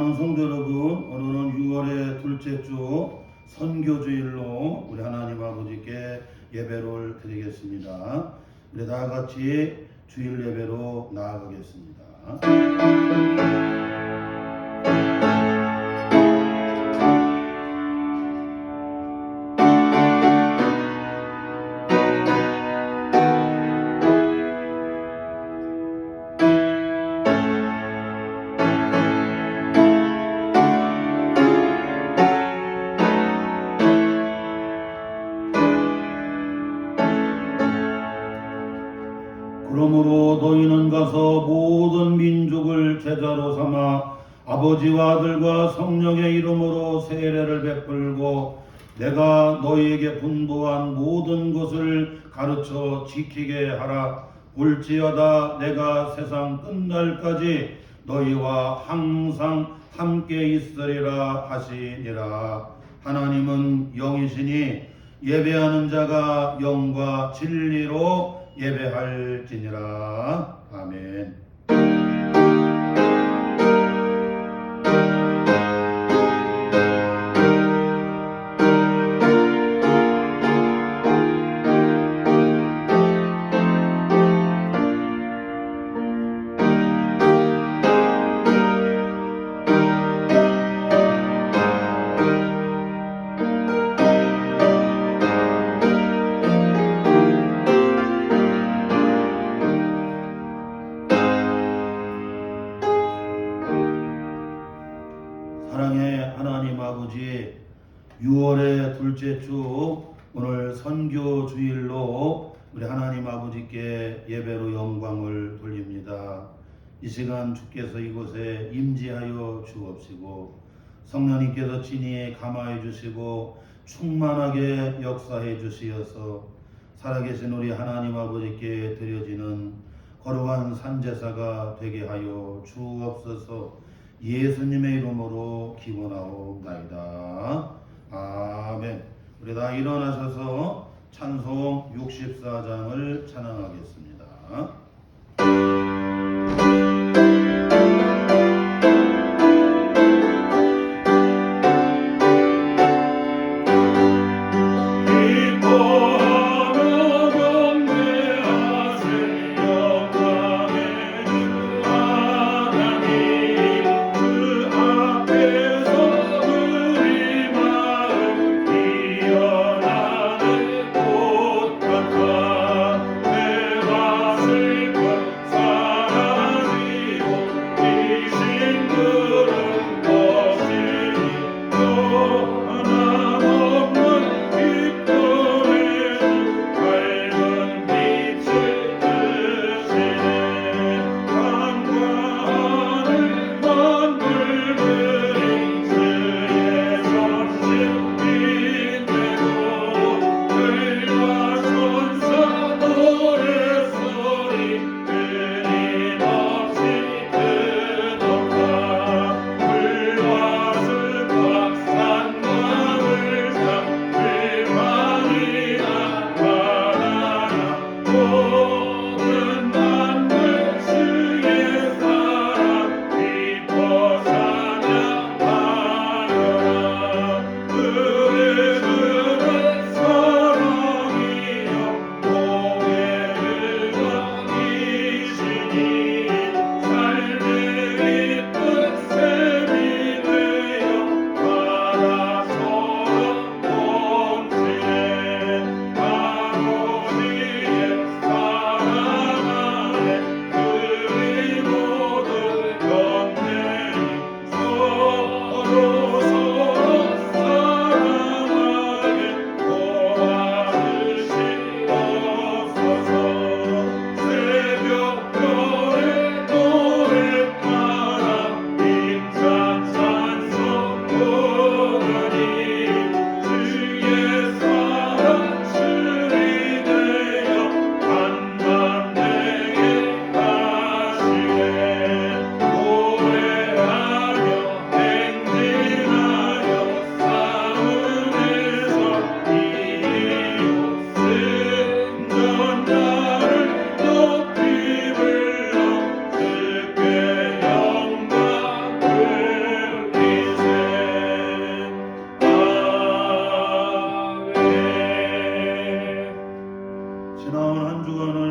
사랑하는 성도 여러분, 오늘은 6월의 둘째 주 선교주일로 우리 하나님 아버지께 예배를 드리겠습니다. 우리 다 같이 주일 예배로 나아가겠습니다. 그러므로 너희는 가서 모든 민족을 제자로 삼아 아버지와 아들과 성령의 이름으로 세례를 베풀고 내가 너희에게 분부한 모든 것을 가르쳐 지키게 하라. 볼지어다 내가 세상 끝날까지 너희와 항상 함께 있으리라 하시니라. 하나님은 영이시니 예배하는 자가 영과 진리로 예배할지니라. 아멘. 사랑의 하나님 아버지, 6월의 둘째 주 오늘 선교 주일로 우리 하나님 아버지께 예배로 영광을 돌립니다. 이 시간 주께서 이곳에 임재하여 주옵시고 성령님께서 친히 감화해 주시고 충만하게 역사해 주시어서 살아계신 우리 하나님 아버지께 드려지는 거룩한 산제사가 되게 하여 주옵소서. 예수님의 이름으로 기원하옵나이다. 아멘. 우리 다 일어나셔서 찬송 64장을 찬양하겠습니다. 피어나는 꽃 같아 내 밭을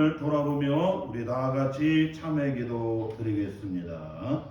주님을 돌아보며 우리 다 같이 참회 기도 드리겠습니다.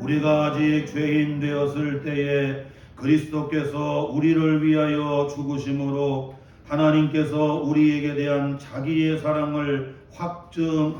우리가 아직 죄인 되었을 때에 그리스도께서 우리를 위하여 죽으심으로 하나님께서 우리에게 대한 자기의 사랑을 확증하셨느니라.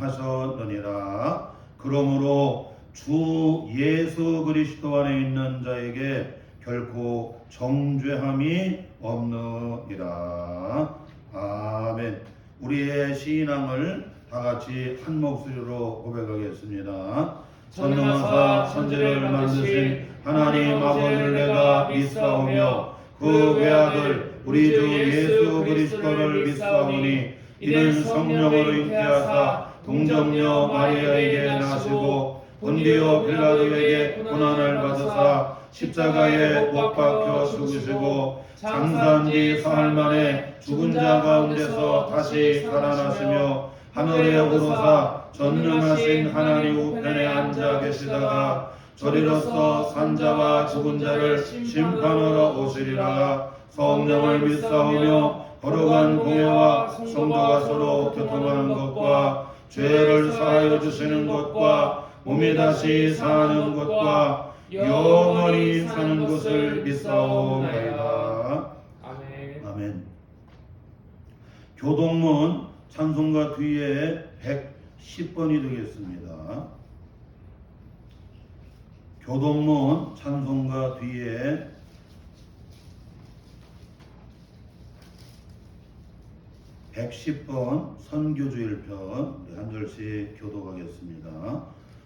그러므로 주 예수 그리스도 안에 있는 자에게 결코 정죄함이 없느니라. 아멘. 우리의 신앙을 다 같이 한 목소리로 고백하겠습니다. 전능하사 천지를 만드신 하나님 아버지를 내가 믿사오며 그 외아들 우리 주 예수 그리스도를 믿사오니 이는 성령으로 잉태하사 동정녀 마리아에게 나시고 본디오 빌라도에게 고난을 받으사 십자가에 못 박혀 죽으시고 장사한 지 사흘 만에 죽은 자 가운데서 다시 살아나시며 하늘에 오르사 전능하신 하나님 우편에 앉아 계시다가 저리로서 산자와 죽은 자를 심판하러 오시리라. 성령을 믿사오며 거룩한 공예와 성도가 서로 교통하는 것과 죄를 사하여 주시는 것과 몸이 다시 사는 것과 영원히 사는 것을 믿사오나이다. 아멘. 아멘. 교동문 찬송가 뒤에 110번이 되겠습니다. 교동문 찬송가 뒤에 110번 선교주일편 한 절씩 교독하겠습니다.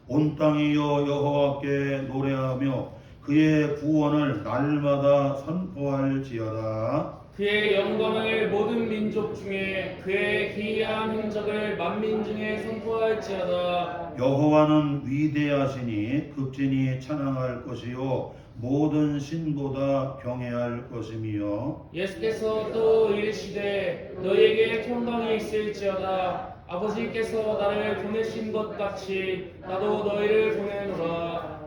온 땅이여 여호와께 노래하며 그의 구원을 날마다 선포할지어다. 그의 영광을 모든 민족 중에 그의 기이한 행적을 만민 중에 선포할지어다. 여호와는 위대하시니 급진이 찬양할 것이요 모든 신보다 경외할 것이며 예수께서 또 이르시되 너희에게 평강이 있을지어다. 아버지께서 나를 보내신 것 같이 나도 너희를 보내노라.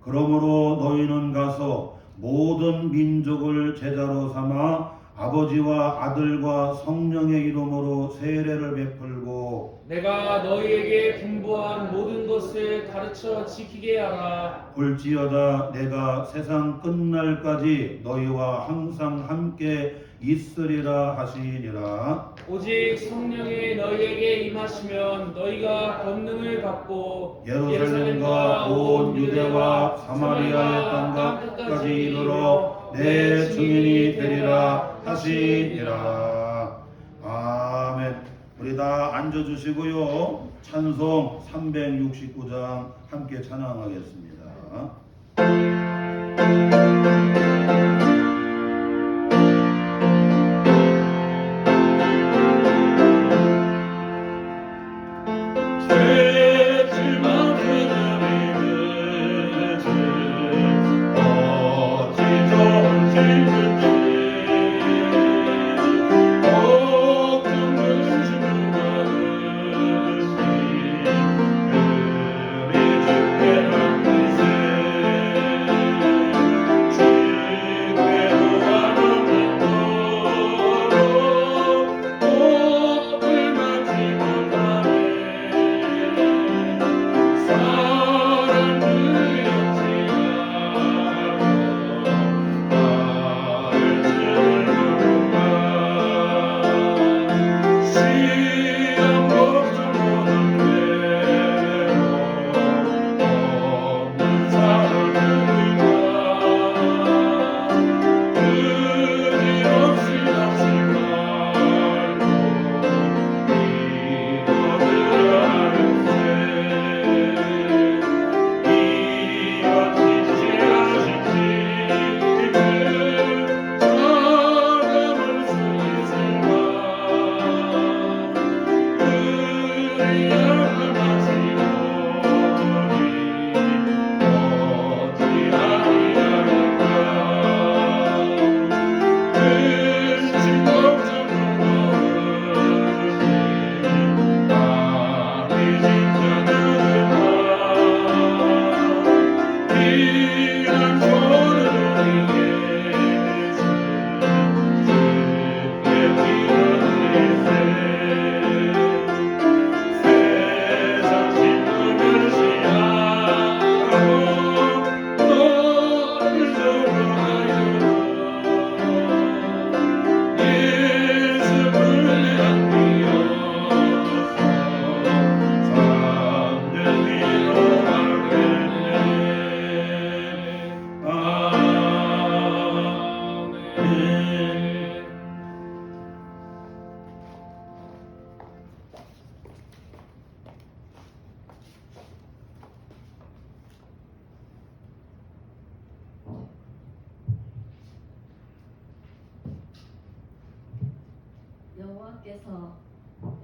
그러므로 너희는 가서 모든 민족을 제자로 삼아 아버지와 아들과 성령의 이름으로 세례를 베풀고 내가 너희에게 분부한 모든 것을 가르쳐 지키게 하라. 볼지어다 내가 세상 끝날까지 너희와 항상 함께 있으리라 하시니라. 오직 성령이 너희에게 임하시면 너희가 권능을 받고 예루살렘과 온 유대와 사마리아의 땅 끝까지 이르러 내 증인이 되리라 하시니라. 아멘. 우리 다 앉아주시고요. 찬송 369장 함께 찬양하겠습니다.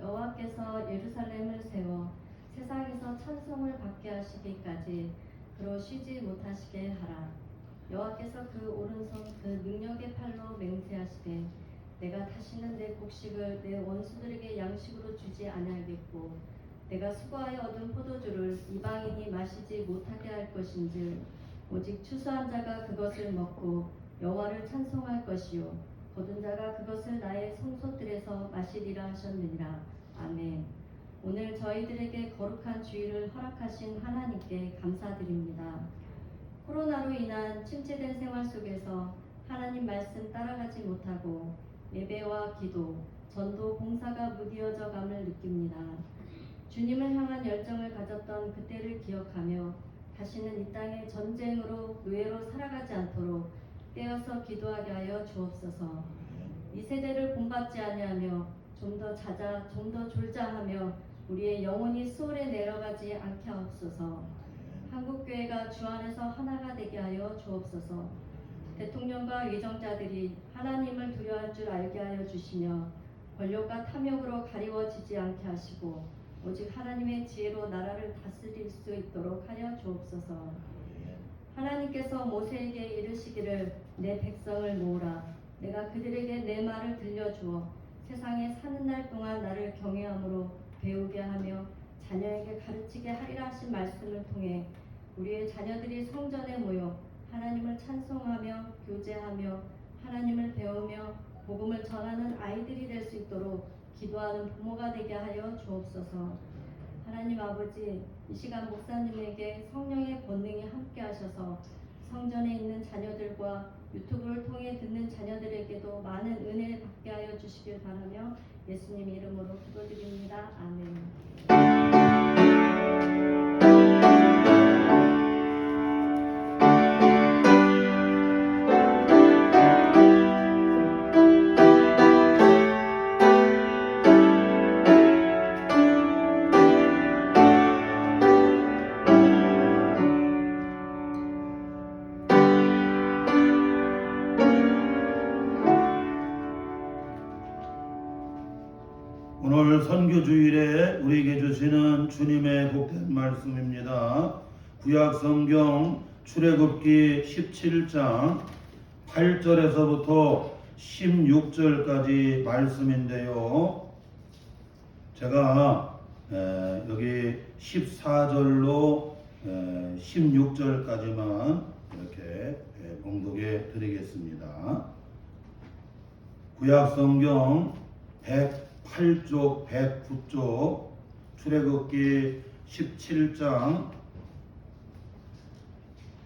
여호와께서 예루살렘을 세워 세상에서 찬송을 받게 하시기까지 그로 쉬지 못하시게 하라. 여호와께서 그 오른손 그 능력의 팔로 맹세하시되 내가 다시는 내 곡식을 내 원수들에게 양식으로 주지 아니하겠고 내가 수고하여 얻은 포도주를 이방인이 마시지 못하게 할 것인즉 오직 추수한 자가 그것을 먹고 여호와를 찬송할 것이요 거둔 자가 그것을 나의 성소들에서 마시리라 하셨느니라. 아멘. 오늘 저희들에게 거룩한 주일을 허락하신 하나님께 감사드립니다. 코로나로 인한 침체된 생활 속에서 하나님 말씀 따라가지 못하고 예배와 기도, 전도, 봉사가 무디어져 감을 느낍니다. 주님을 향한 열정을 가졌던 그때를 기억하며 다시는 이 땅의 전쟁으로 노예로 살아가지 않도록 떼어서 기도하게 하여 주옵소서. 이 세대를 본받지 아니하며 좀 더 자자, 좀 더 졸자하며 우리의 영혼이 수월에 내려가지 않게 하옵소서. 한국교회가 주 안에서 하나가 되게 하여 주옵소서. 대통령과 위정자들이 하나님을 두려워할 줄 알게 하여 주시며 권력과 탐욕으로 가리워지지 않게 하시고 오직 하나님의 지혜로 나라를 다스릴 수 있도록 하여 주옵소서. 하나님께서 모세에게 이르시기를 내 백성을 모으라. 내가 그들에게 내 말을 들려주어 세상에 사는 날 동안 나를 경외함으로 배우게 하며 자녀에게 가르치게 하리라 하신 말씀을 통해 우리의 자녀들이 성전에 모여 하나님을 찬송하며 교제하며 하나님을 배우며 복음을 전하는 아이들이 될 수 있도록 기도하는 부모가 되게 하여 주옵소서. 하나님 아버지, 이 시간 목사님에게 성령의 권능이 함께 하셔서 성전에 있는 자녀들과 유튜브를 통해 듣는 자녀들에게도 많은 은혜 받게 하여 주시길 바라며 예수님 이름으로 기도드립니다. 아멘. 오늘 선교주일에 우리에게 주시는 주님의 복된 말씀입니다. 구약성경 출애굽기 17장 8절에서부터 16절까지 말씀인데요. 제가 여기 14절로 16절까지만 이렇게 봉독해 드리겠습니다. 구약성경 108쪽 109쪽 출애굽기 17장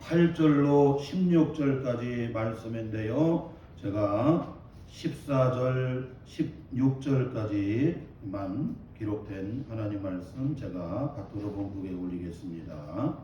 8절로 16절까지 말씀인데요. 제가 14절 16절까지만 기록된 하나님 말씀 제가 받들어 봉독에 올리겠습니다.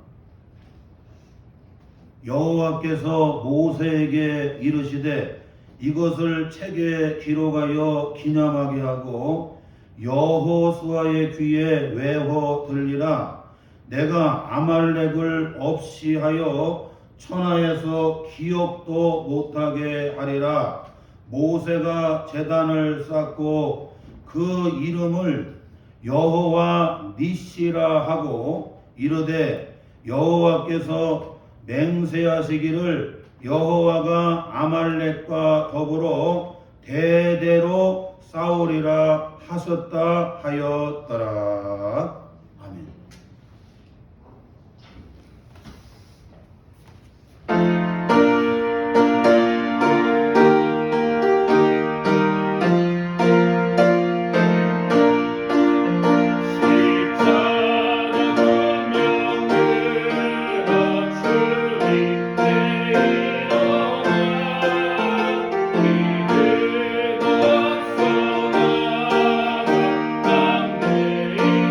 여호와께서 모세에게 이르시되 이것을 책에 기록하여 기념하게 하고 여호수아의 귀에 외워 들리라. 내가 아말렉을 없이 하여 천하에서 기억도 못하게 하리라. 모세가 제단을 쌓고 그 이름을 여호와 니시라 하고 이르되 여호와께서 맹세하시기를 여호와가 아말렉과 더불어 대대로 싸우리라 하셨다 하였더라. 아멘.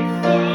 있어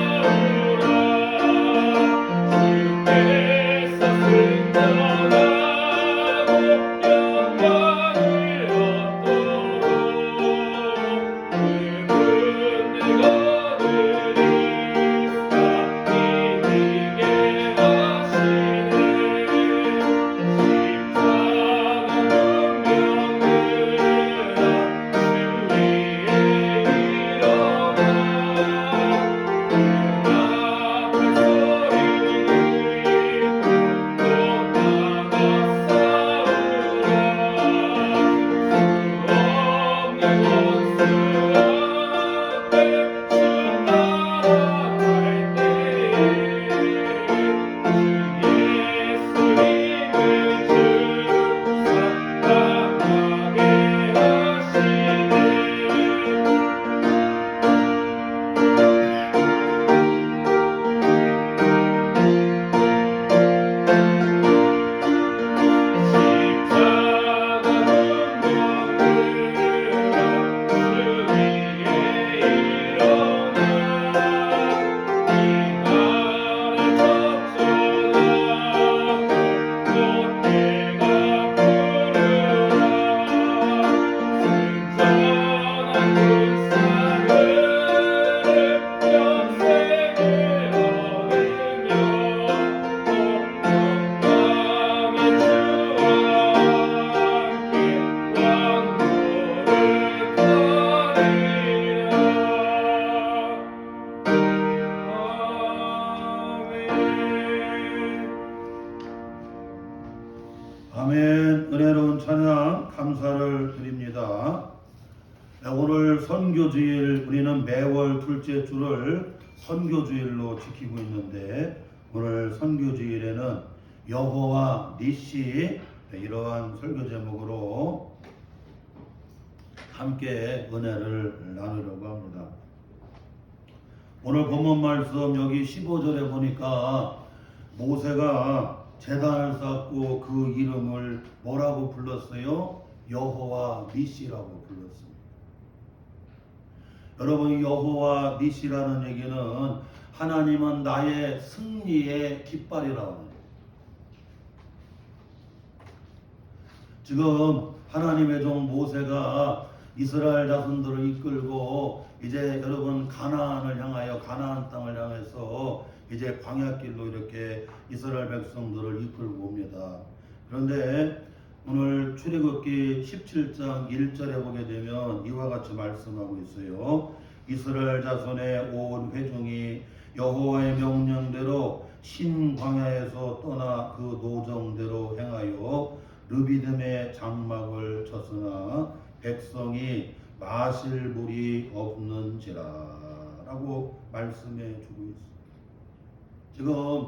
선교주일 우리는 매월 둘째 주를 선교주일로 지키고 있는데 오늘 선교주일에는 여호와 니시 이러한 설교 제목으로 함께 은혜를 나누려고 합니다. 오늘 본문 말씀 여기 15절에 보니까 모세가 제단을 쌓고 그 이름을 뭐라고 불렀어요? 여호와 니시라고 불렀습니다. 여러분, 여호와 니시라는 얘기는 하나님은 나의 승리의 깃발이라고 합니다. 지금 하나님의 종 모세가 이스라엘 자손들을 이끌고 이제 여러분 가나안을 향하여 가나안 땅을 향해서 이제 광야길로 이렇게 이스라엘 백성들을 이끌고 옵니다. 그런데 오늘 출애굽기 17장 1절에 보게 되면 이와 같이 말씀하고 있어요. 이스라엘 자손의 온 회중이 여호와의 명령대로 신광야에서 떠나 그 노정대로 행하여 르비딤의 장막을 쳤으나 백성이 마실 물이 없는지라 라고 말씀해 주고 있습니다. 지금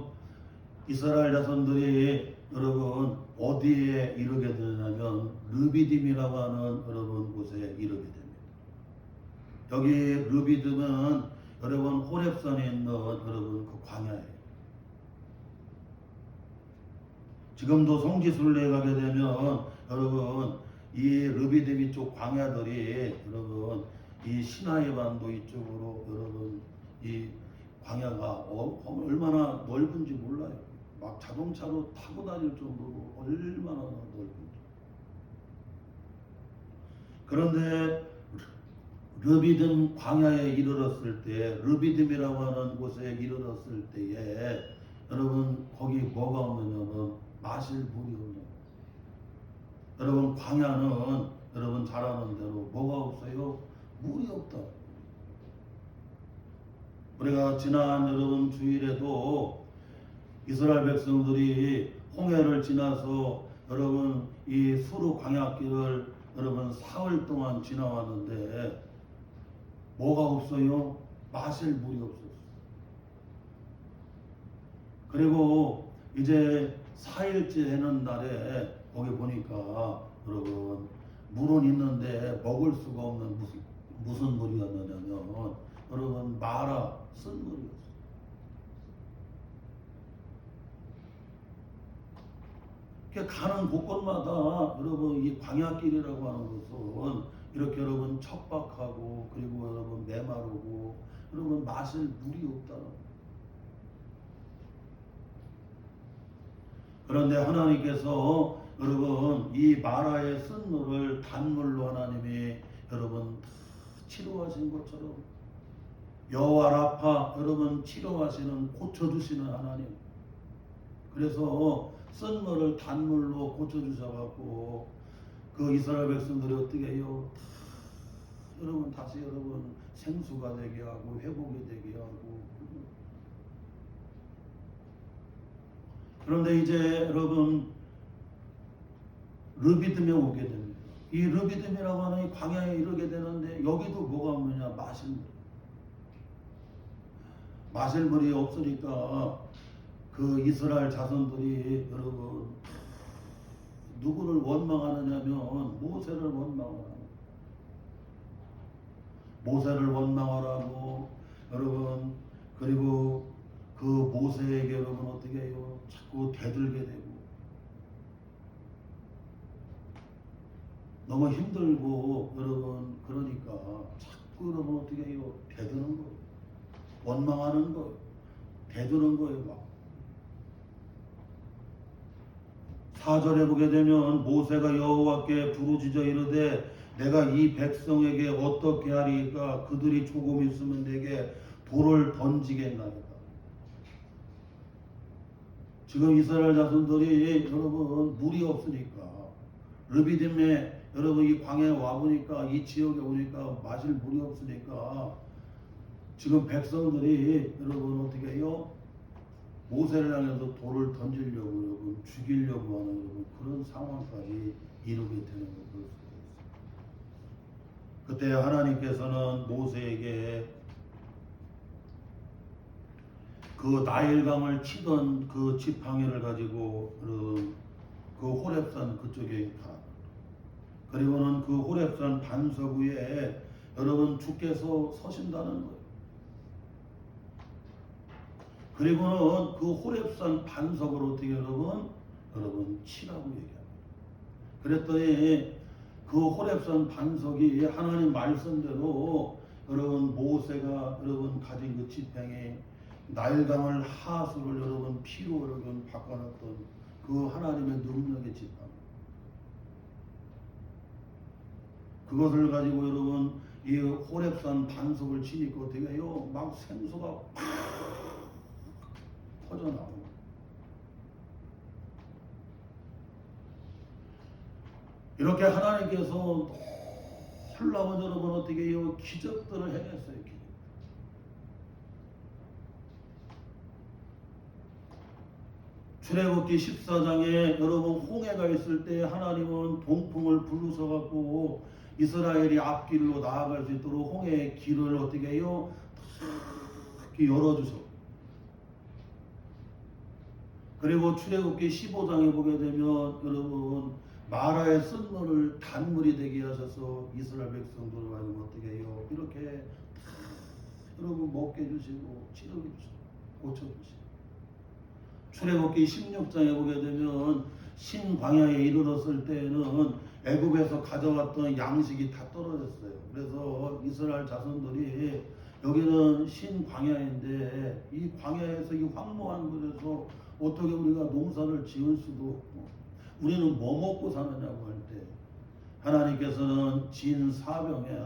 이스라엘 자손들이 여러분 어디에 이르게 되냐면 르비딤이라고 하는 여러분 곳에 이르게 됩니다. 여기 르비딤은 여러분 호렙산에 있는 여러분 그 광야예요. 지금도 성지순례에 가게 되면 여러분 이 르비딤 쪽 광야들이 여러분 이 시나이 반도 이쪽으로 여러분 이 광야가 얼마나 넓은지 몰라요. 막 자동차로 타고 다닐 정도로 얼마나 넓은지. 그런데 르비딤 광야에 이르렀을 때, 르비딤이라고 하는 곳에 이르렀을 때에 여러분 거기 뭐가 없느냐면 마실 물이 없는. 여러분 광야는 여러분 잘 아는 대로 뭐가 없어요? 물이 없다. 우리가 지난 여러분 주일에도 이스라엘 백성들이 홍해를 지나서 여러분 이 수르 광야길을 여러분 사흘 동안 지나왔는데 뭐가 없어요? 마실 물이 없었어요. 그리고 이제 4일째 되는 날에 거기 보니까 여러분 물은 있는데 먹을 수가 없는 무슨 물이었느냐면 여러분 마라 쓴 물이었어요. 가는 곳곳마다 여러분 이 광야길이라고 하는 것은 이렇게 여러분 척박하고 그리고 여러분 메마르고 여러분 마실 물이 없다는 거예요. 그런데 하나님께서 여러분 이 마라의 쓴 물을 단물로 하나님이 여러분 다 치료하신 것처럼 여호와 라파 여러분 치료하시는 고쳐주시는 하나님. 그래서 쓴 물을 단물로 고쳐주셔갖고 그 이스라엘 백성들이 어떻게 해요? 여러분 다시 여러분 생수가 되게 하고 회복이 되게 하고. 그런데 이제 여러분 르비딤에 오게 됩니다. 이 르비딤이라고 하는 이 광야에 이르게 되는데 여기도 뭐가 없느냐? 마실 물. 마실 물이 없으니까 그 이스라엘 자손들이 여러분 누구를 원망하느냐면 모세를 원망하라고. 모세를 원망하라고 여러분. 그리고 그 모세에게 여러분 어떻게 해요? 자꾸 대들게 되고 너무 힘들고 여러분 그러니까 자꾸 여러분 어떻게 해요? 대드는 거예요. 원망하는 거예요. 대드는 거예요. 막 4절에 보게 되면 모세가 여호와께 부르짖어 이르되 내가 이 백성에게 어떻게 하리까? 그들이 조금 있으면 내게 돌을 던지겠나이다. 지금 이스라엘 자손들이 여러분 물이 없으니까 르비딤에 여러분 이 광야에 와보니까 이 지역에 오니까 마실 물이 없으니까 지금 백성들이 여러분 어떻게 해요? 모세를 향해서 돌을 던지려고 여러분 죽이려고 하는 여러분 그런 상황까지 이르게 되는 걸 볼 수가 있습니다. 그때 하나님께서는 모세에게 그 나일강을 치던 그 지팡이를 가지고 그 호렙산 그쪽에 가. 그리고는 그 호렙산 반석 위에 여러분 주께서 서신다는 거예요. 그리고는 그 호렙산 반석을 어떻게 여러분 치라고 얘기합니다. 그랬더니 그 호렙산 반석이 하나님 말씀대로 여러분 모세가 여러분 가진 그 지팡이 나일강을 하수를 여러분 피로 여러분 바꿔놨던 그 하나님의 능력의 지팡이, 그것을 가지고 여러분 이 호렙산 반석을 치니까 어떻게 해요? 막 생수가 팍 터져나오고, 이렇게 하나님께서 놀라운 여러분 어떻게 해요? 기적들을 행했어요. 기적. 출애굽기 14장에 여러분 홍해가 있을 때 하나님은 동풍을 불러서 갖고 이스라엘이 앞길로 나아갈 수 있도록 홍해의 길을 어떻게 해요? 이렇게 열어주셔. 그리고 출애굽기 15장에 보게 되면 여러분 마라의 쓴물을 단물이 되게 하셔서 이스라엘 백성들을 하여금 어떻게 해요? 이렇게 여러분 먹게 해주시고 치료해 주시고 고쳐주시고. 출애굽기 16장에 보게 되면 신광야에 이르렀을 때에는 애굽에서 가져왔던 양식이 다 떨어졌어요. 그래서 이스라엘 자손들이 여기는 신광야인데 이 광야에서 이 황무한 곳에서 어떻게 우리가 농사를 지을 수도 없고 우리는 뭐 먹고 사느냐고 할 때 하나님께서는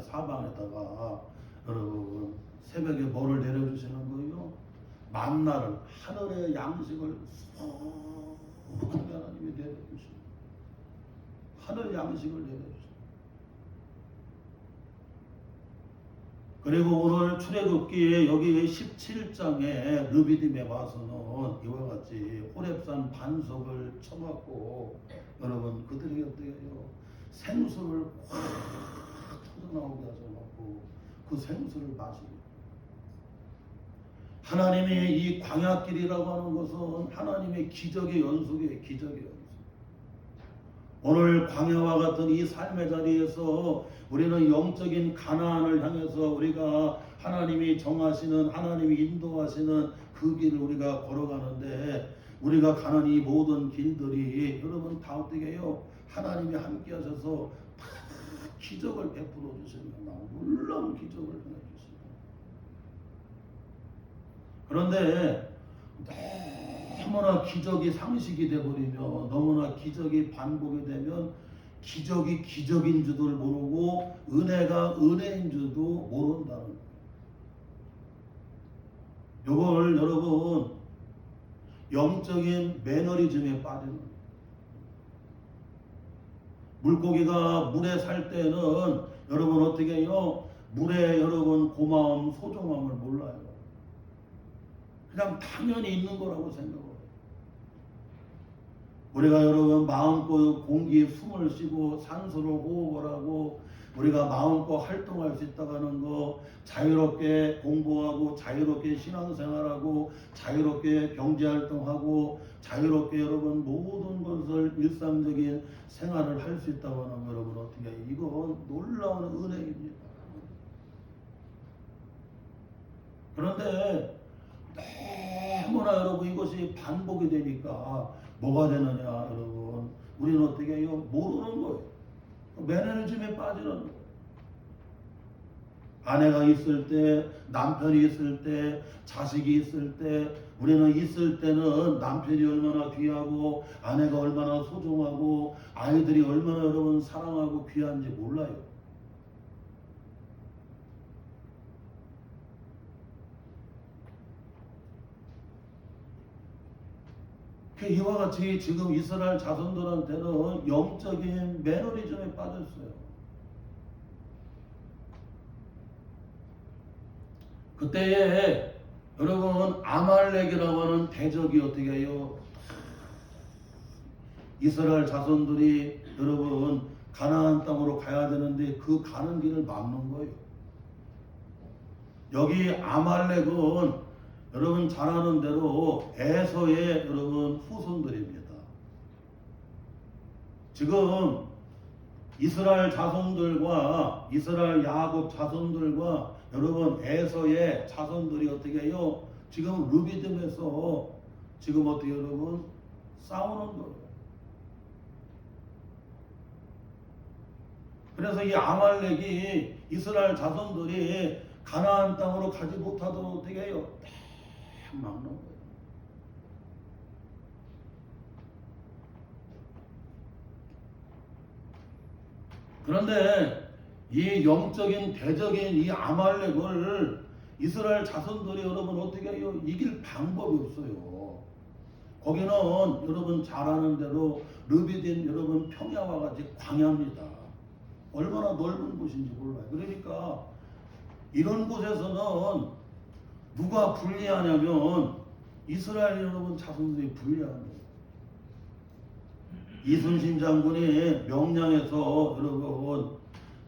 사방에다가 여러분 새벽에 뭐를 내려주시는 거예요? 만나를, 하늘의 양식을 소중하게 하나님이 내려주시고 하늘의 양식을 내려주시고. 그리고 오늘 출애굽기에 여기 17장에 르비딤에 와서는 이와 같이 호렙산 반석을 쳐갖고 여러분 그들이 어떻게 해요? 생수를 확 터져나오게 하셔갖고 그 생수를 마시고. 하나님의 이 광야길이라고 하는 것은 하나님의 기적의 연속이에요. 기적의 연속. 오늘 광야와 같은 이 삶의 자리에서 우리는 영적인 가나안을 향해서 우리가 하나님이 정하시는, 하나님이 인도하시는 그 길을 우리가 걸어가는데, 우리가 가는 이 모든 길들이 여러분 다 어떻게 해요? 하나님이 함께 하셔서 다 기적을 베풀어 주시는 놀라운 기적을 해 주시고. 그런데 너무나 기적이 상식이 되어버리면, 너무나 기적이 반복이 되면 기적이 기적인 줄도 모르고 은혜가 은혜인 줄도 모른다는 거예요. 이걸 여러분 영적인 매너리즘에 빠지는 거예요. 물고기가 물에 살 때는 여러분 어떻게 해요? 물에 여러분 고마움, 소중함을 몰라요. 그냥 당연히 있는 거라고 생각해요. 우리가 여러분 마음껏 공기에 숨을 쉬고 산소를 호흡을 하고 우리가 마음껏 활동할 수 있다고 하는 거, 자유롭게 공부하고 자유롭게 신앙생활하고 자유롭게 경제활동하고 자유롭게 여러분 모든 것을 일상적인 생활을 할 수 있다고 하는 거, 여러분 어떻게 해요? 이건 놀라운 은혜입니다. 그런데 너무나 여러분 이것이 반복이 되니까 뭐가 되느냐 여러분, 우리는 어떻게 해요? 모르는 거예요. 매너리즘에 빠지는 거예요. 아내가 있을 때, 남편이 있을 때, 자식이 있을 때, 우리는 있을 때는 남편이 얼마나 귀하고 아내가 얼마나 소중하고 아이들이 얼마나 여러분 사랑하고 귀한지 몰라요. 이와 같이 지금 이스라엘 자손들한테는 영적인 매너리즘에 빠졌어요. 그때에 여러분 아말렉이라고 하는 대적이 어떻게 해요? 이스라엘 자손들이 여러분 가나안 땅으로 가야 되는데 그 가는 길을 막는 거예요. 여기 아말렉은 여러분 잘 아는 대로 에서의 여러분 후손들입니다. 지금 이스라엘 자손들과 이스라엘 야곱 자손들과 여러분 에서의 자손들이 어떻게 해요? 지금 르비딤에서 지금 어떻게 여러분 싸우는 거예요. 그래서 이 아말렉이 이스라엘 자손들이 가나안 땅으로 가지 못하도록 어떻게 해요? 딱 막는 거예요. 그런데 이 영적인 대적인 이 아말렉을 이스라엘 자손들이 여러분 어떻게 해요? 이길 방법이 없어요. 거기는 여러분 잘 아는 대로 르비딤 여러분 평야와 같이 광야입니다. 얼마나 넓은 곳인지 몰라요. 그러니까 이런 곳에서는 누가 불리하냐면 이스라엘 여러분 자손들이 불리한 거예요. 이순신 장군이 명량에서 여러분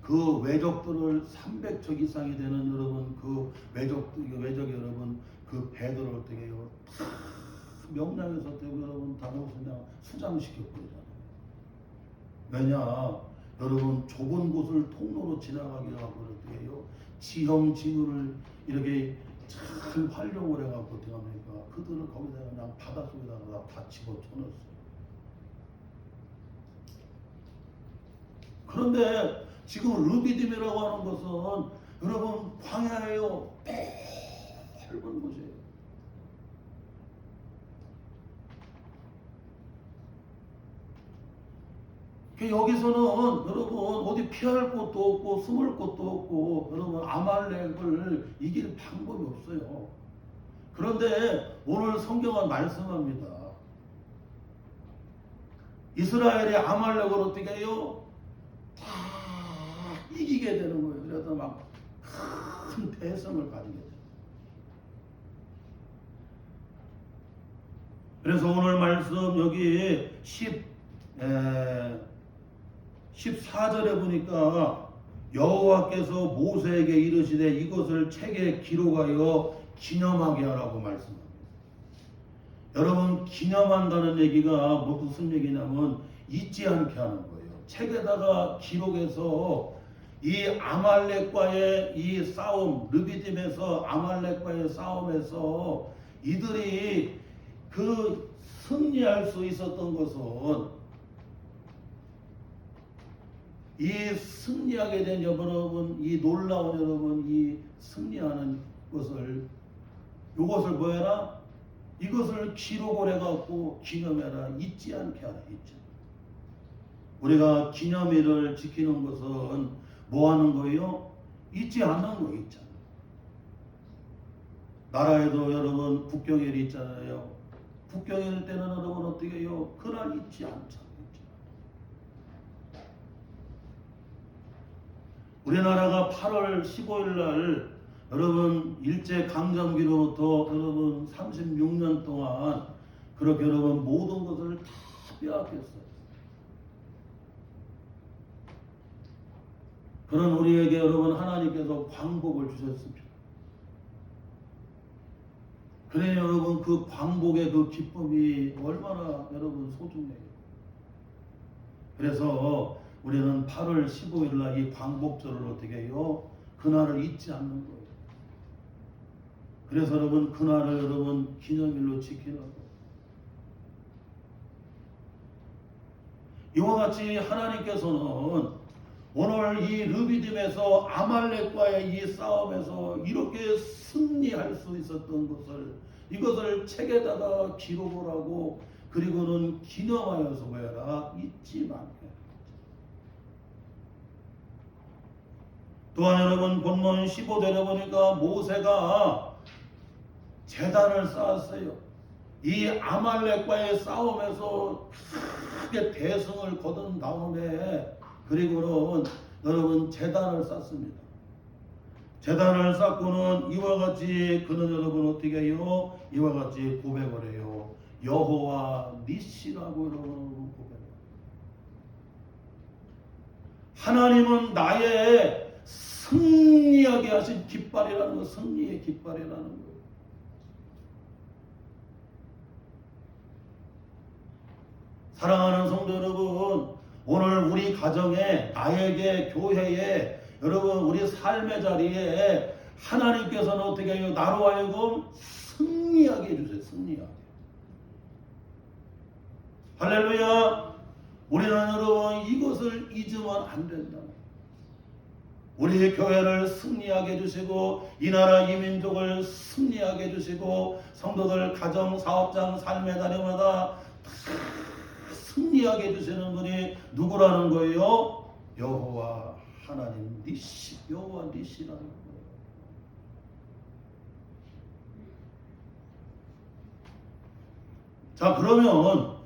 그 외적들을 300척 이상이 되는 여러분 그 외적이 여러분 그 배들을 어떻게 해요? 다 명량에서 여러분 다 그냥 수장시켜 버리잖아요. 왜냐? 여러분 좁은 곳을 통로로 지나가게 하고 어떻게 해요? 지형지물을 이렇게 참 활용을 해갖고 어떻게 합니까? 그들을 거기다가 그냥 바닷속에다가 다 집어쳐넣었어요. 그런데 지금 르비딤이라고 하는 것은 여러분 광야예요. 넓은 곳이에요. 여기서는 여러분 어디 피할 곳도 없고 숨을 곳도 없고 여러분 아말렉을 이길 방법이 없어요. 그런데 오늘 성경은 말씀합니다. 이스라엘이 아말렉을 어떻게 해요? 다 이기게 되는 거예요. 그래서 막 큰 대성을 가지게 돼요. 그래서 오늘 말씀 여기 14절에 보니까 여호와께서 모세에게 이르시되 이것을 책에 기록하여 기념하게 하라고 말씀합니다. 여러분 기념한다는 얘기가 무슨 얘기냐면 잊지 않게 하는 거예요. 책에다가 기록해서 이 아말렉과의 이 싸움, 르비딤에서 아말렉과의 싸움에서 이들이 그 승리할 수 있었던 것은 이 승리하게 된 여러분, 이 놀라운 여러분, 이 승리하는 것을 이것을 뭐해라? 이것을 기록을 해갖고 기념해라. 잊지 않게 하라. 잊지. 우리가 기념일을 지키는 것은 뭐 하는 거예요? 잊지 않는 거 있잖아요. 나라에도 여러분 국경일이 있잖아요. 국경일 때는 여러분 어떻게 해요? 그날 잊지 않잖아요. 우리나라가 8월 15일 날 여러분 일제 강점기로부터 여러분 36년 동안 그렇게 여러분 모든 것을 다 빼앗겼어요. 그런 우리에게 여러분 하나님께서 광복을 주셨습니다. 그래 여러분 그 광복의 그 기쁨이 얼마나 여러분 소중해요. 그래서 우리는 8월 15일 날 이 광복절을 어떻게 해요? 그날을 잊지 않는 거예요. 그래서 여러분 그날을 여러분 기념일로 지키는 거예요. 이와 같이 하나님께서는 오늘 이 르비딤에서 아말렉과의 이 싸움에서 이렇게 승리할 수 있었던 것을 이것을 책에다가 기록을 하고 그리고는 기념하여서 해라 잊지 말게. 또한 여러분 본문 15절에 보니까 모세가 제단을 쌓았어요. 이 아말렉과의 싸움에서 크게 대승을 거둔 다음에 그리고는 여러분 제단을 쌓습니다. 제단을 쌓고는 이와 같이 그는 여러분 어떻게 해요? 이와 같이 고백을 해요. 여호와 니시라고 여러분 고백해요. 하나님은 나의 승리하게 하신 깃발이라는 거, 승리의 깃발이라는 거. 사랑하는 성도 여러분, 오늘 우리 가정에, 나에게, 교회에, 여러분 우리 삶의 자리에 하나님께서는 어떻게 해요? 나로 하여금 승리하게 해주세요. 승리하게. 할렐루야. 우리는 여러분 이것을 잊으면 안 된다. 우리 교회를 승리하게 해주시고 이 나라 이 민족을 승리하게 해주시고 성도들 가정 사업장 삶의 자리마다 승리하게 해주시는 분이 누구라는 거예요? 여호와 하나님 니시, 여호와 니시라는 거예요. 자, 그러면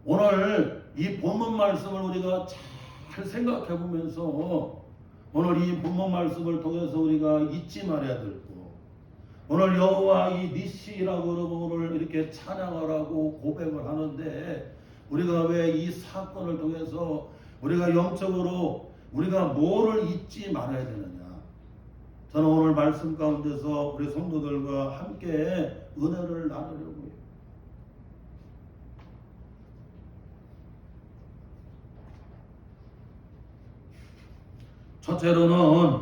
오늘 이 본문 말씀을 우리가 잘 생각해 보면서 오늘 이 본문 말씀을 통해서 우리가 잊지 말아야 될 거. 오늘 여호와 이 니시라고 오늘 이렇게 찬양하라고 고백을 하는데 우리가 왜 이 사건을 통해서 우리가 영적으로 우리가 뭐를 잊지 말아야 되느냐. 저는 오늘 말씀 가운데서 우리 성도들과 함께 은혜를 나누려고요. 첫째로는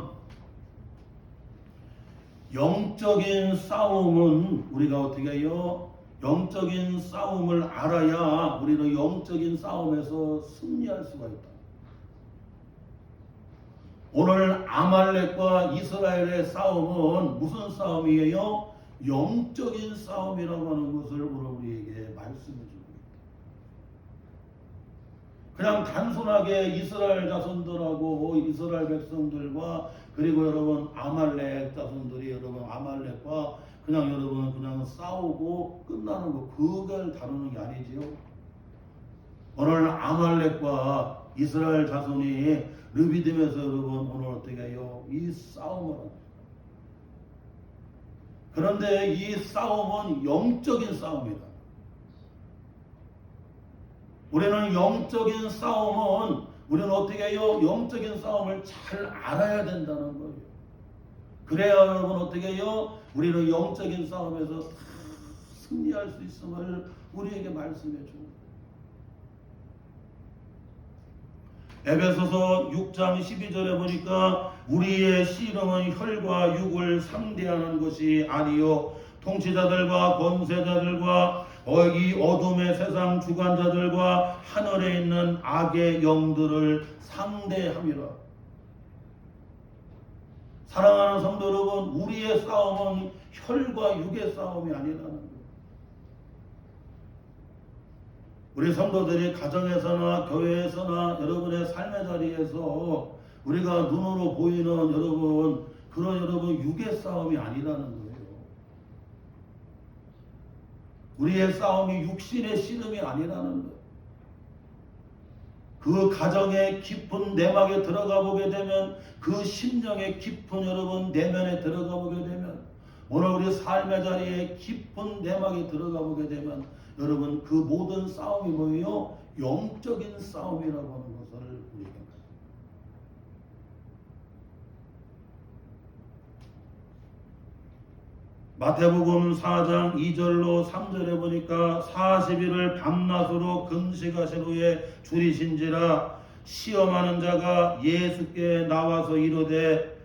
영적인 싸움은 우리가 어떻게 해요? 영적인 싸움을 알아야 우리는 영적인 싸움에서 승리할 수가 있다. 오늘 아말렉과 이스라엘의 싸움은 무슨 싸움이에요? 영적인 싸움이라고 하는 것을 오늘 우리에게 말씀해 주고 있다. 그냥 단순하게 이스라엘 자손들하고 이스라엘 백성들과 그리고 여러분 아말렉 자손들이 여러분 아말렉과 그냥 여러분 그냥 싸우고 끝나는 거 그걸 다루는 게 아니지요. 오늘 아말렉과 이스라엘 자손이 르비딤에서 여러분 오늘 어떻게 해요? 이 싸움을 합니다. 그런데 이 싸움은 영적인 싸움이다. 우리는 영적인 싸움은 우리는 어떻게 해요? 영적인 싸움을 잘 알아야 된다는 거예요. 그래야 여러분 어떻게 해요? 우리는 영적인 싸움에서 다 승리할 수 있음을 우리에게 말씀해 주고 에베소서 6장 12절에 보니까 우리의 씨름은 혈과 육을 상대하는 것이 아니요 통치자들과 권세자들과 이 어둠의 세상 주관자들과 하늘에 있는 악의 영들을 상대함이라. 사랑하는 성도 여러분, 우리의 싸움은 혈과 육의 싸움이 아니라는 거예요. 우리 성도들이 가정에서나 교회에서나 여러분의 삶의 자리에서 우리가 눈으로 보이는 여러분 그런 여러분 육의 싸움이 아니라는 거예요. 우리의 싸움이 육신의 씨름이 아니라는 거예요. 그 가정의 깊은 내막에 들어가 보게 되면 그 심령의 깊은 여러분 내면에 들어가 보게 되면 오늘 우리 삶의 자리에 깊은 내막에 들어가 보게 되면 여러분 그 모든 싸움이 뭐예요? 영적인 싸움이라고 하는 것을 우리가 마태복음 4장 2절로 3절에 보니까 40일을 밤낮으로 금식하신 후에 줄이신지라 시험하는 자가 예수께 나와서 이르되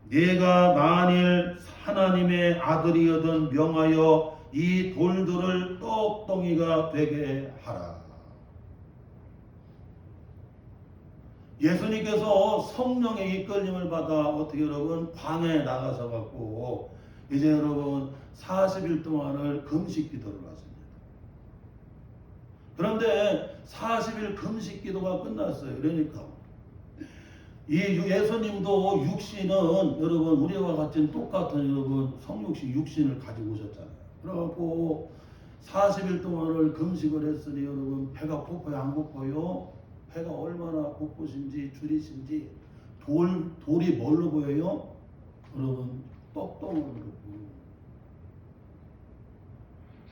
네가 만일 하나님의 아들이거든 명하여 이 돌들을 떡덩이가 되게 하라. 예수님께서 성령의 이끌림을 받아 어떻게 여러분 광야에 나가서 갖고 이제 여러분 40일 동안을 금식 기도를 하십니다. 그런데 40일 금식 기도가 끝났어요. 그러니까 이 예수님도 육신은 여러분 우리와 같은 똑같은 여러분 성육신 육신을 가지고 오셨잖아요. 그래갖고 40일 동안을 금식을 했으니 여러분 배가 고파요 안 고파요? 배가 얼마나 고프신지 줄이신지 돌이 뭘로 보여요? 여러분 떡덩어리로 보여요.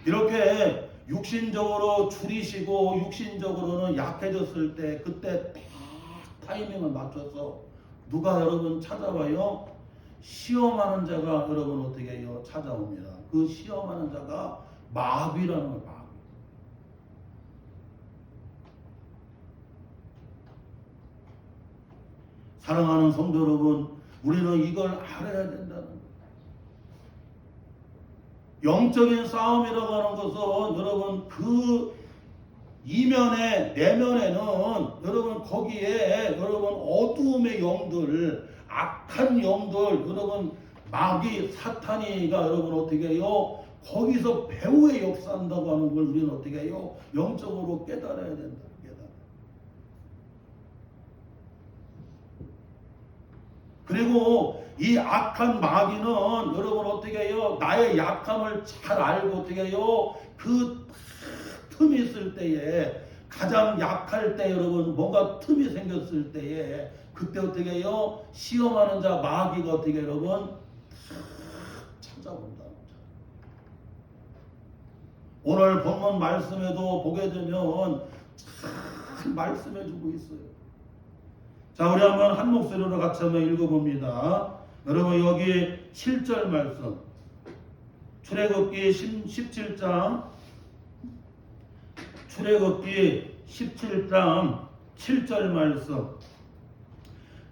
이렇게 육신적으로 줄이시고 육신적으로는 약해졌을 때 그때 딱 타이밍을 맞춰서 누가 여러분 찾아와요? 시험하는 자가 여러분 어떻게 해요? 찾아옵니다. 그 시험하는 자가 마귀라는 거예요. 마귀. 사랑하는 성도 여러분, 우리는 이걸 알아야 된다는 거예요. 영적인 싸움이라고 하는 것은 여러분 그 이면에 내면에는 여러분 거기에 여러분 어두움의 영들, 악한 영들, 여러분 마귀 사탄이가 여러분 어떻게 해요? 거기서 배후에 역사한다고 하는 걸 우리는 어떻게 해요? 영적으로 깨달아야 된다. 그리고 이 악한 마귀는 여러분 어떻게 해요? 나의 약함을 잘 알고 어떻게 해요? 그 틈이 있을 때에 가장 약할 때 여러분 뭔가 틈이 생겼을 때에 그때 어떻게 해요? 시험하는 자 마귀가 어떻게 여러분 찾아온다. 오늘 본문 말씀에도 보게 되면 잘 말씀해주고 있어요. 자, 우리 한번 한 목소리로 같이 한번 읽어봅니다. 여러분 여기 7절 말씀, 출애굽기 17장, 출애굽기 17장 7절 말씀,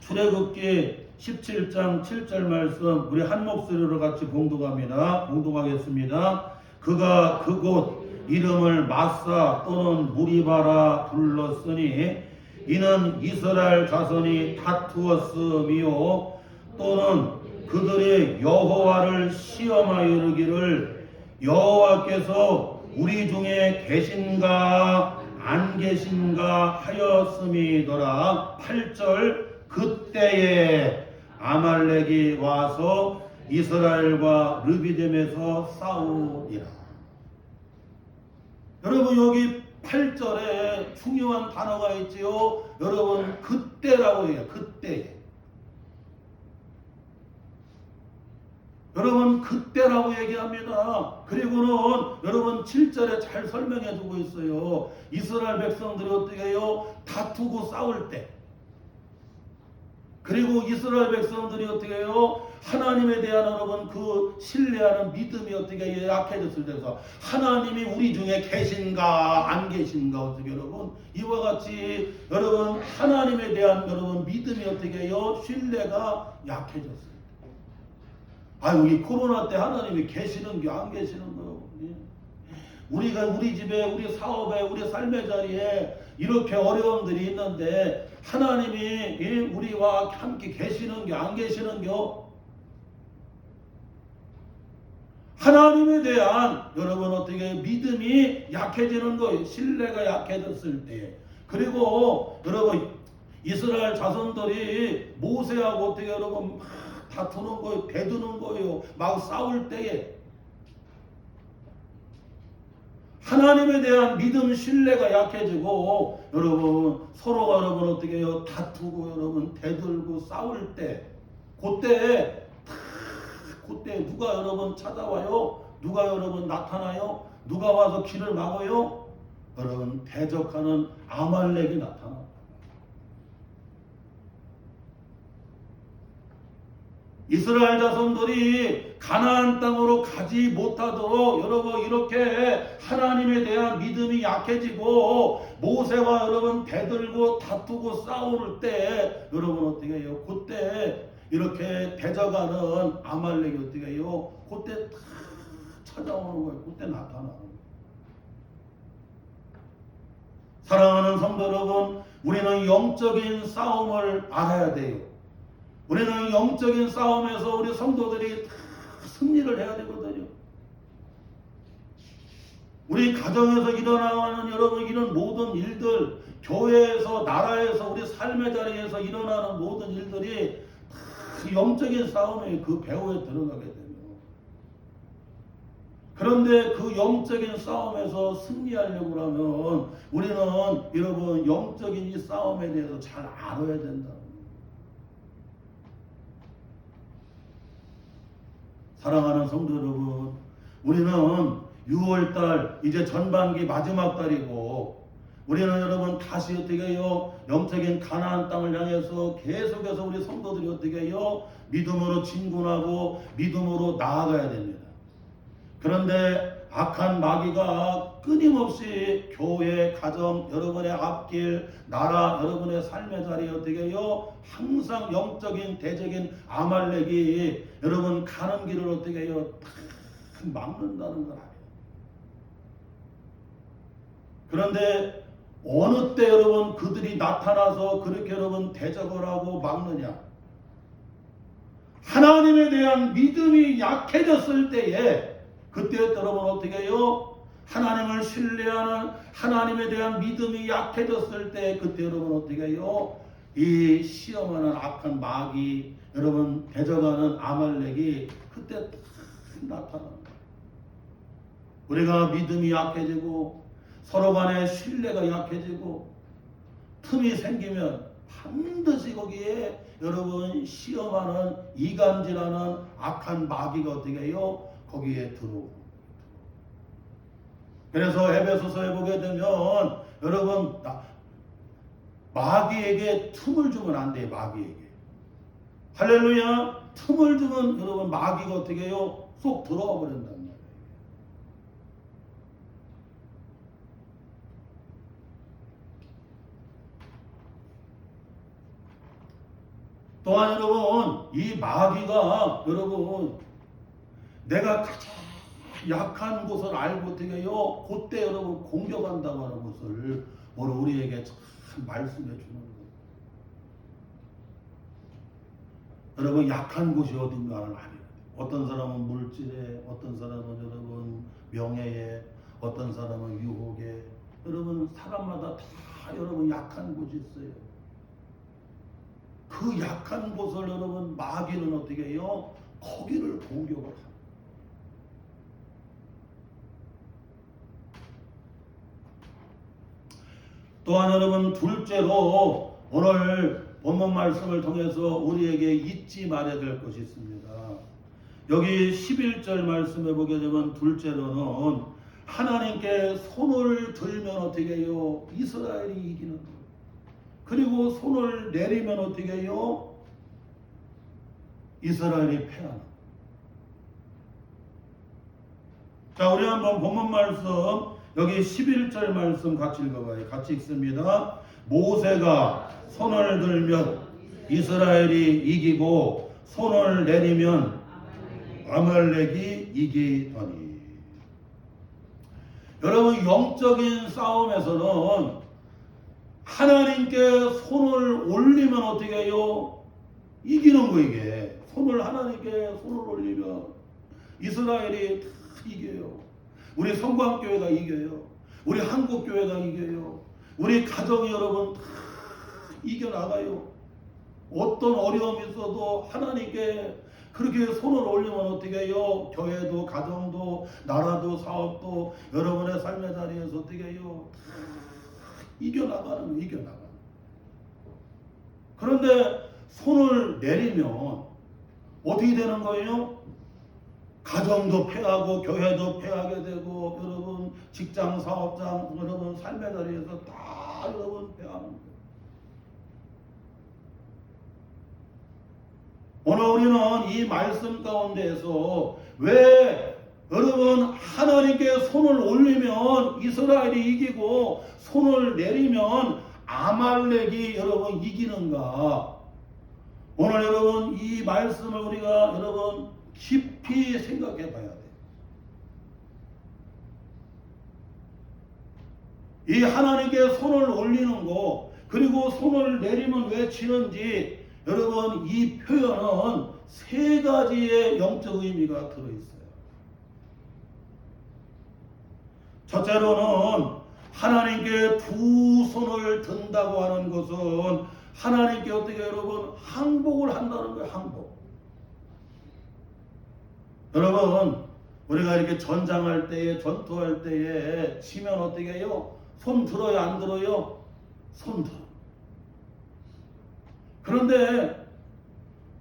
출애굽기 17장 7절 말씀, 우리 한 목소리로 같이 봉독하겠습니다. 그가 그곳 이름을 마사 또는 무리바라 불렀으니 이는 이스라엘 자손이 다투었으며 또는 그들의 여호와를 시험하여 이르기를 여호와께서 우리 중에 계신가 안 계신가 하였음이더라. 8절 그때에 아말렉이 와서 이스라엘과 르비딤에서 싸우니라. 여러분 여기 8절에 중요한 단어가 있지요. 여러분 그때라고 해요. 그때. 여러분 그때라고 얘기합니다. 그리고는 여러분 7절에 잘 설명해 주고 있어요. 이스라엘 백성들이 어떻게 해요? 다투고 싸울 때. 그리고 이스라엘 백성들이 어떻게 해요? 하나님에 대한 여러분 그 신뢰하는 믿음이 어떻게 약해졌을 때서 하나님이 우리 중에 계신가 안 계신가 어떻게 여러분 이와 같이 여러분 하나님에 대한 여러분 믿음이 어떻게 해요? 신뢰가 약해졌어요. 아유 이 코로나 때 하나님이 계시는 게 안 계시는 거요. 우리가 우리 집에 우리 사업에 우리 삶의 자리에 이렇게 어려움들이 있는데 하나님이 우리와 함께 계시는 게 안 계시는 겨? 하나님에 대한 여러분 어떻게 믿음이 약해지는 거예요. 신뢰가 약해졌을 때. 그리고 여러분 이스라엘 자손들이 모세하고 어떻게 여러분 막 다투는 거예요. 대두는 거예요. 막 싸울 때에 하나님에 대한 믿음 신뢰가 약해지고 여러분 서로가 여러분 어떻게 해요? 다투고 여러분 대들고 싸울 때 그때 누가 여러분 찾아와요? 누가 여러분 나타나요? 누가 와서 길을 막아요? 여러분 대적하는 아말렉이 나타나. 이스라엘 자손들이 가나안 땅으로 가지 못하도록 여러분 이렇게 하나님에 대한 믿음이 약해지고 모세와 여러분 대들고 다투고 싸울 때 여러분 어떻게 해요? 그때 이렇게 대적하는 아말렉이 어떻게 해요? 그때 다 찾아오는 거예요. 그때 나타나는 거예요. 사랑하는 성도 여러분, 우리는 영적인 싸움을 알아야 돼요. 우리는 영적인 싸움에서 우리 성도들이 다 승리를 해야 되거든요. 우리 가정에서 일어나는 여러분 이런 모든 일들, 교회에서, 나라에서, 우리 삶의 자리에서 일어나는 모든 일들이 다 영적인 싸움에 그 배후에 들어가게 돼요. 그런데 그 영적인 싸움에서 승리하려고 하면 우리는 여러분 영적인 이 싸움에 대해서 잘 알아야 된다. 사랑하는 성도 여러분, 우리는 6월달 이제 전반기 마지막 달이고 우리는 여러분 다시 어떻게 해요? 영적인 가나안 땅을 향해서 계속해서 우리 성도들이 어떻게 해요? 믿음으로 진군하고 믿음으로 나아가야 됩니다. 그런데 악한 마귀가 끊임없이 교회, 가정, 여러분의 앞길, 나라, 여러분의 삶의 자리에 어떻게 해요? 항상 영적인 대적인 아말렉이 여러분 가는 길을 어떻게 해요? 다 막는다는 걸 알아요. 그런데 어느 때 여러분 그들이 나타나서 그렇게 여러분 대적을 하고 막느냐? 하나님에 대한 믿음이 약해졌을 때에 그때 여러분 어떻게 해요? 하나님을 신뢰하는 하나님에 대한 믿음이 약해졌을 때 그때 여러분 어떻게 해요? 이 시험하는 악한 마귀 여러분 대적하는 아말렉이 그때 딱 나타납니다. 우리가 믿음이 약해지고 서로 간의 신뢰가 약해지고 틈이 생기면 반드시 거기에 여러분 시험하는 이간질하는 악한 마귀가 어떻게 해요? 거기에 들어오고. 그래서 에베소서에 보게 되면 여러분 마귀에게 틈을 주면 안 돼요. 마귀에게. 할렐루야. 틈을 주면 여러분 마귀가 어떻게 해요? 쏙 들어와 버린단 말이에요. 또한 여러분 이 마귀가 여러분 내가 가장 약한 곳을 알고 어떻게 해요? 그때 여러분 공격한다고 하는 것을 오늘 우리에게 참 말씀해 주는 거예요. 여러분 약한 곳이 어딘가를 알아야 돼요. 어떤 사람은 물질에, 어떤 사람은 여러분 명예에, 어떤 사람은 유혹에. 여러분 사람마다 다 여러분 약한 곳이 있어요. 그 약한 곳을 여러분 마귀는 어떻게 해요? 거기를 공격을 합니다. 또한 여러분 둘째로 오늘 본문 말씀을 통해서 우리에게 잊지 말아야 될 것이 있습니다. 여기 11절 말씀에 보게 되면 둘째로는 하나님께 손을 들면 어떻게 해요? 이스라엘이 이기는 것. 그리고 손을 내리면 어떻게 해요? 이스라엘이 패하는 것. 자, 우리 한번 본문 말씀 여기 11절 말씀 같이 읽어봐요. 같이 읽습니다. 모세가 손을 들면 이스라엘이 이기고 손을 내리면 아말렉이 이기더니. 여러분 영적인 싸움에서는 하나님께 손을 올리면 어떻게 해요? 이기는 거 이게. 하나님께 손을 올리면 이스라엘이 다 이겨요. 우리 성광교회가 이겨요. 우리 한국교회가 이겨요. 우리 가정이 여러분 다 이겨나가요. 어떤 어려움이 있어도 하나님께 그렇게 손을 올리면 어떻게 해요? 교회도 가정도 나라도 사업도 여러분의 삶의 자리에서 어떻게 해요? 다 이겨나가는 거. 그런데 손을 내리면 어떻게 되는 거예요? 가정도 패하고 교회도 패하게 되고 여러분 직장 사업장 여러분 삶의 자리에서 다 여러분 패하는 거예요. 오늘 우리는 이 말씀 가운데에서 왜 여러분 하나님께 손을 올리면 이스라엘이 이기고 손을 내리면 아말렉이 여러분 이기는가? 오늘 여러분 이 말씀을 우리가 여러분 깊이 생각해 봐야 돼요. 이 하나님께 손을 올리는 거 그리고 손을 내리면 왜 지는지 여러분 이 표현은 세 가지의 영적 의미가 들어있어요. 첫째로는 하나님께 두 손을 든다고 하는 것은 하나님께 어떻게 여러분 항복을 한다는 거예요. 항복. 여러분 우리가 이렇게 전장할 때에 전투할 때에 치면 어떻게 해요? 손 들어요 안 들어요? 손 들어. 그런데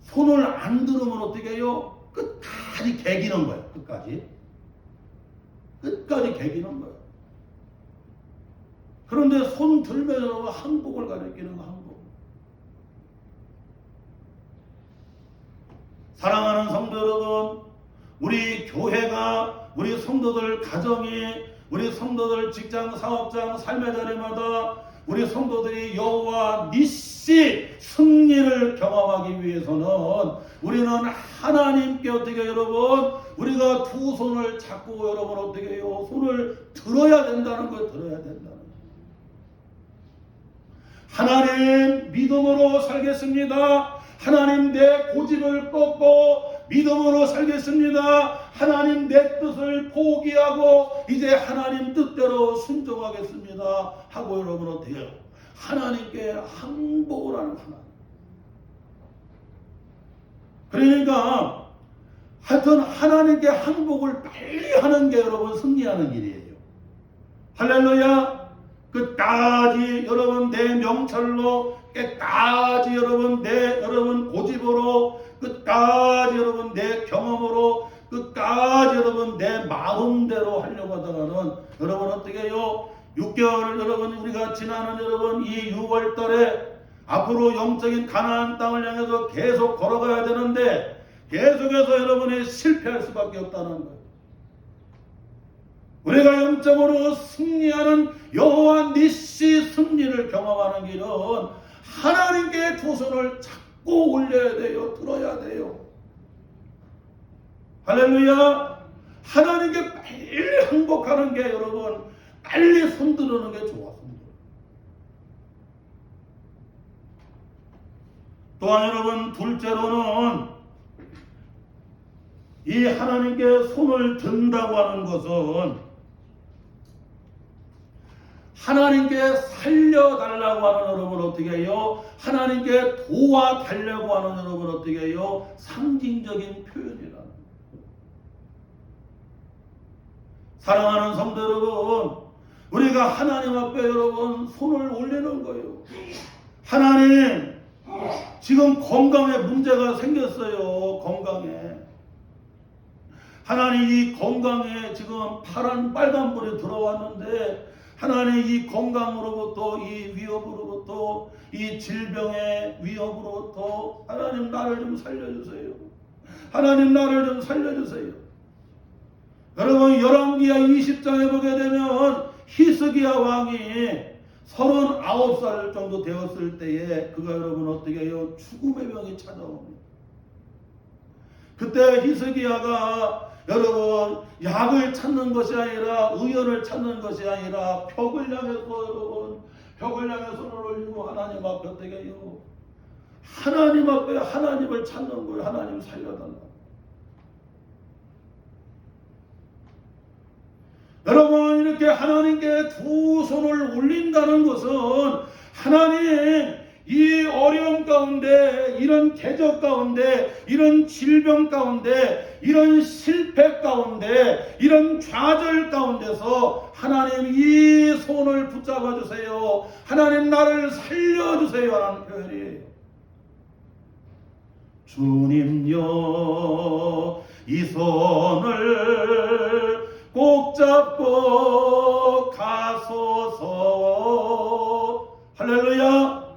손을 안 들으면 어떻게 해요? 끝까지 개기는 거예요. 끝까지 개기는 거예요. 그런데 손 들면 여러분 항복을 가리키는 거, 항복. 사랑하는 성도 여러분, 우리 교회가, 우리 성도들 가정이, 우리 성도들 직장, 사업장, 삶의 자리마다 우리 성도들이 여호와 니시 승리를 경험하기 위해서는 우리는 하나님께 어떻게 여러분, 우리가 두 손을 잡고 여러분 어떻게 해요? 손을 들어야 된다는 거예요. 들어야 된다는 거예요. 하나님 믿음으로 살겠습니다. 하나님 내 고집을 꺾고 믿음으로 살겠습니다. 하나님 내 뜻을 포기하고 이제 하나님 뜻대로 순종하겠습니다 하고 여러분 어떻게 해요? 하나님께 항복을 하는 하나님. 그러니까 하여튼 하나님께 항복을 빨리 하는 게 여러분 승리하는 일이에요. 할렐루야. 끝까지 여러분 내 명철로, 끝까지 여러분 내 여러분 고집으로, 끝까지 여러분 내 경험으로, 끝까지 여러분 내 마음대로 하려고 하다가는 여러분 어떻게 해요? 6개월 여러분 우리가 지나는 여러분 이 6월 달에 앞으로 영적인 가나안 땅을 향해서 계속 걸어가야 되는데 계속해서 여러분이 실패할 수밖에 없다는 거예요. 우리가 영적으로 승리하는 여호와 니시 승리를 경험하는 길은 하나님께 두 손을 잡고 올려야 돼요. 들어야 돼요. 할렐루야. 하나님께 빨리 항복하는 게 여러분 빨리 손들어는 게 좋았습니다. 또한 여러분 둘째로는 이 하나님께 손을 든다고 하는 것은 하나님께 살려달라고 하는 여러분 어떻게 해요? 하나님께 도와달라고 하는 여러분 어떻게 해요? 상징적인 표현이라는 거예요. 사랑하는 성도 여러분, 우리가 하나님 앞에 여러분 손을 올리는 거예요. 하나님, 지금 건강에 문제가 생겼어요. 건강에. 하나님 이 건강에 지금 빨간불이 들어왔는데 하나님 이 건강으로부터, 이 위협으로부터, 이 질병의 위협으로부터 하나님 나를 좀 살려주세요. 하나님 나를 좀 살려주세요. 여러분 열왕기하 20장에 보게 되면 히스기야 왕이 39살 정도 되었을 때에 그가 여러분 어떻게 해요? 죽음의 병이 찾아옵니다. 그때 히스기야가 여러분 약을 찾는 것이 아니라 의연을 찾는 것이 아니라 벽을 향해서 여러분 벽을 향해 손을 올리고 하나님 앞에 어떻게 해요? 하나님 앞에 하나님을 찾는 거예요. 하나님 살려달라. 여러분 이렇게 하나님께 두 손을 올린다는 것은 하나님 이 어려움 가운데, 이런 대적 가운데, 이런 질병 가운데, 이런 실패 가운데, 이런 좌절 가운데서 하나님 이 손을 붙잡아 주세요. 하나님 나를 살려주세요 하는 표현이에요. 주님여 이 손을 꼭 잡고 가소서. 할렐루야.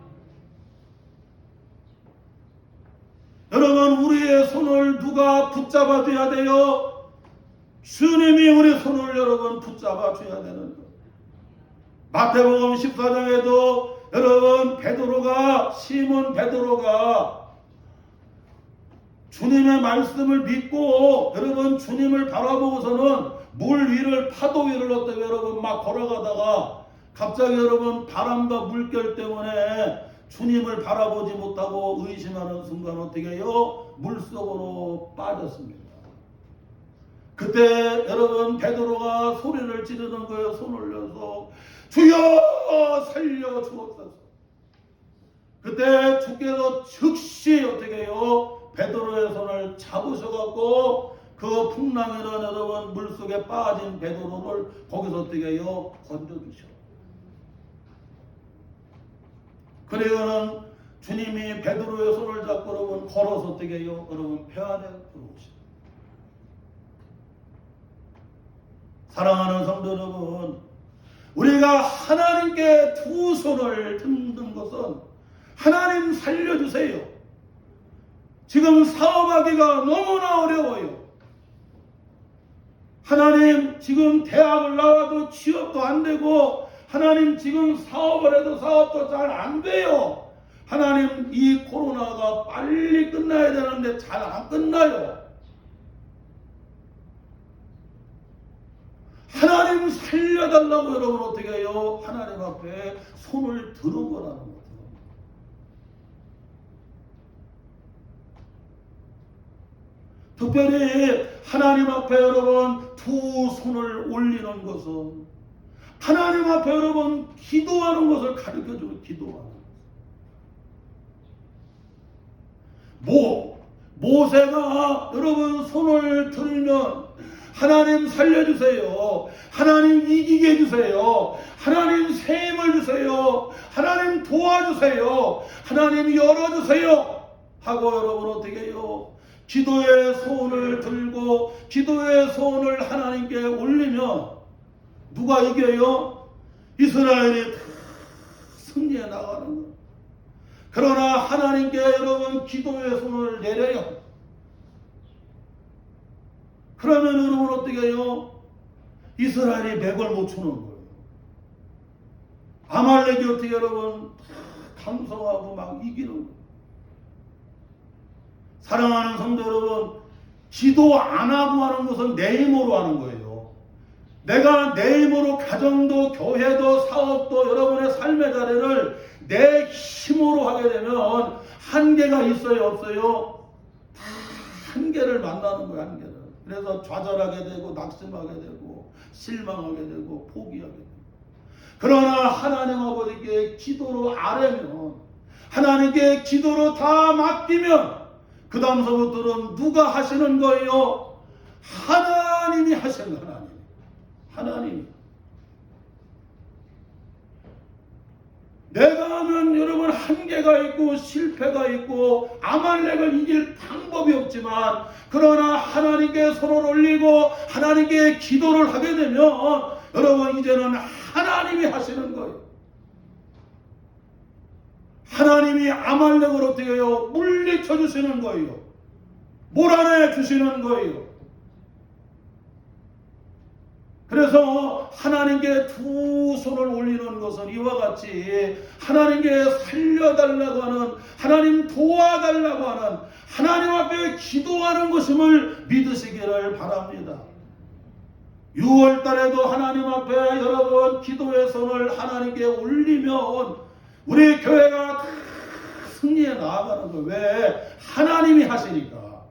여러분 우리의 손을 누가 붙잡아 줘야 돼요? 주님이 우리 손을 여러분 붙잡아 줘야 되는 것. 마태복음 14장에도 여러분 시몬 베드로가 주님의 말씀을 믿고 여러분 주님을 바라보고서는 물 위를 파도 위를 어떻게 여러분 막 걸어가다가 갑자기 여러분 바람과 물결 때문에 주님을 바라보지 못하고 의심하는 순간 어떻게 해요? 물속으로 빠졌습니다. 그때 여러분 베드로가 소리를 지르는 거예요. 손 올려서 주여 살려 주옵소서. 그때 주께서 즉시 어떻게 해요? 베드로의 손을 잡으셔갖고 그 풍랑이라는 여러분 물속에 빠진 베드로를 거기서 어떻게 해요? 건져주셔. 그래서는 주님이 베드로의 손을 잡고 여러분 걸어서 어떻게 해요? 여러분 배 안에 들어오시고. 사랑하는 성도 여러분, 우리가 하나님께 두 손을 드는 것은 하나님 살려주세요. 지금 사업하기가 너무나 어려워요. 하나님 지금 대학을 나와도 취업도 안 되고 하나님 지금 사업을 해도 사업도 잘 안 돼요. 하나님 이 코로나가 빨리 끝나야 되는데 잘 안 끝나요. 하나님 살려달라고 여러분 어떻게 해요? 하나님 앞에 손을 드는 거라는 거죠. 특별히 하나님 앞에 여러분 두 손을 올리는 것은 하나님 앞에 여러분 기도하는 것을 가르쳐주고 기도하는 것. 모세가 여러분 손을 들면 하나님 살려주세요. 하나님 이기게 해주세요. 하나님 새 힘을 주세요. 하나님 도와주세요. 하나님 열어주세요. 하고 여러분 어떻게 해요? 기도의 손을 들고 기도의 손을 하나님께 올리면 누가 이겨요? 이스라엘이 다 승리해 나가는 거예요. 그러나 하나님께 여러분 기도의 손을 내려요. 그러면 여러분 어떻게 해요? 이스라엘이 맥을 못 추는 거예요. 아말렉이 어떻게 여러분 강성하고 막 이기는 거예요. 사랑하는 성도 여러분, 기도 안 하고 하는 것은 내 힘으로 하는 거예요. 내가 내 힘으로 가정도 교회도 사업도 여러분의 삶의 자리를 내 힘으로 하게 되면 한계가 있어요 없어요? 다 한계를 만나는 거예요. 한계를. 그래서 좌절하게 되고 낙심하게 되고 실망하게 되고 포기하게 되고. 그러나 하나님 아버지께 기도로 아뢰면 하나님께 기도로 다 맡기면 그 다음서부터는 누가 하시는 거예요? 하나님이 하시는 거예요. 하나님이. 내가 하면 여러분 한계가 있고 실패가 있고 아말렉을 이길 방법이 없지만 그러나 하나님께 손을 올리고 하나님께 기도를 하게 되면 여러분 이제는 하나님이 하시는 거예요. 하나님이 아말렉을 어떻게 해요? 물리쳐 주시는 거예요. 몰아내 주시는 거예요. 그래서 하나님께 두 손을 올리는 것은 이와 같이 하나님께 살려달라고 하는, 하나님 도와달라고 하는, 하나님 앞에 기도하는 것임을 믿으시기를 바랍니다. 6월달에도 하나님 앞에 여러분 기도의 손을 하나님께 올리면 우리 교회가 승리해 나아가는 거예요. 왜? 하나님이 하시니까.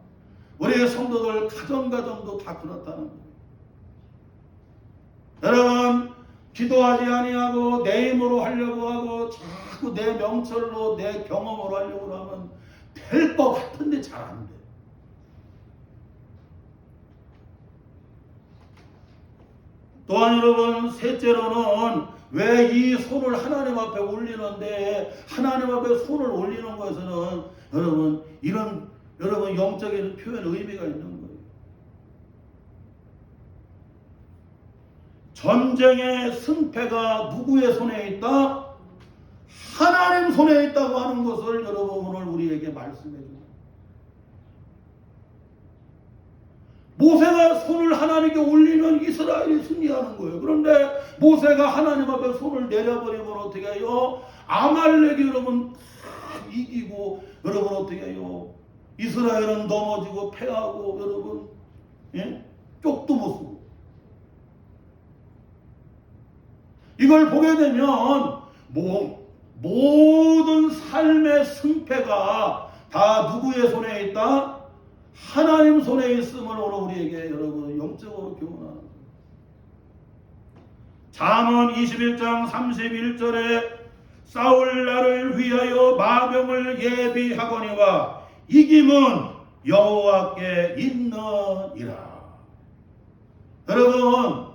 우리 성도들 가정도 다 그렇다는 거예요. 여러분 기도하지 아니하고 내 힘으로 하려고 하고 자꾸 내 명철로 내 경험으로 하려고 하면 될 것 같은데 잘 안 돼. 또한 여러분 셋째로는 왜 이 손을 하나님 앞에 올리는데 하나님 앞에 손을 올리는 것에는 여러분 이런 여러분 영적인 표현 의미가 있는 거예요. 전쟁의 승패가 누구의 손에 있다? 하나님 손에 있다고 하는 것을 여러분 오늘 우리에게 말씀해 줍니다. 모세가 손을 하나님께 올리면 이스라엘이 승리하는 거예요. 그런데 모세가 하나님 앞에 손을 내려버리면 어떻게 해요? 아말렉이 여러분 다 이기고 여러분 어떻게 해요? 이스라엘은 넘어지고 패하고 여러분 쪽도 못 쓰고. 이걸 보게 되면 모든 삶의 승패가 다 누구의 손에 있다? 하나님 손에 있음을 오늘 우리에게 여러분 영적으로 교훈하는 거예요. 잠언 21장 31절에 싸울 날을 위하여 마병을 예비하거니와 이김은 여호와께 있느니라. 여러분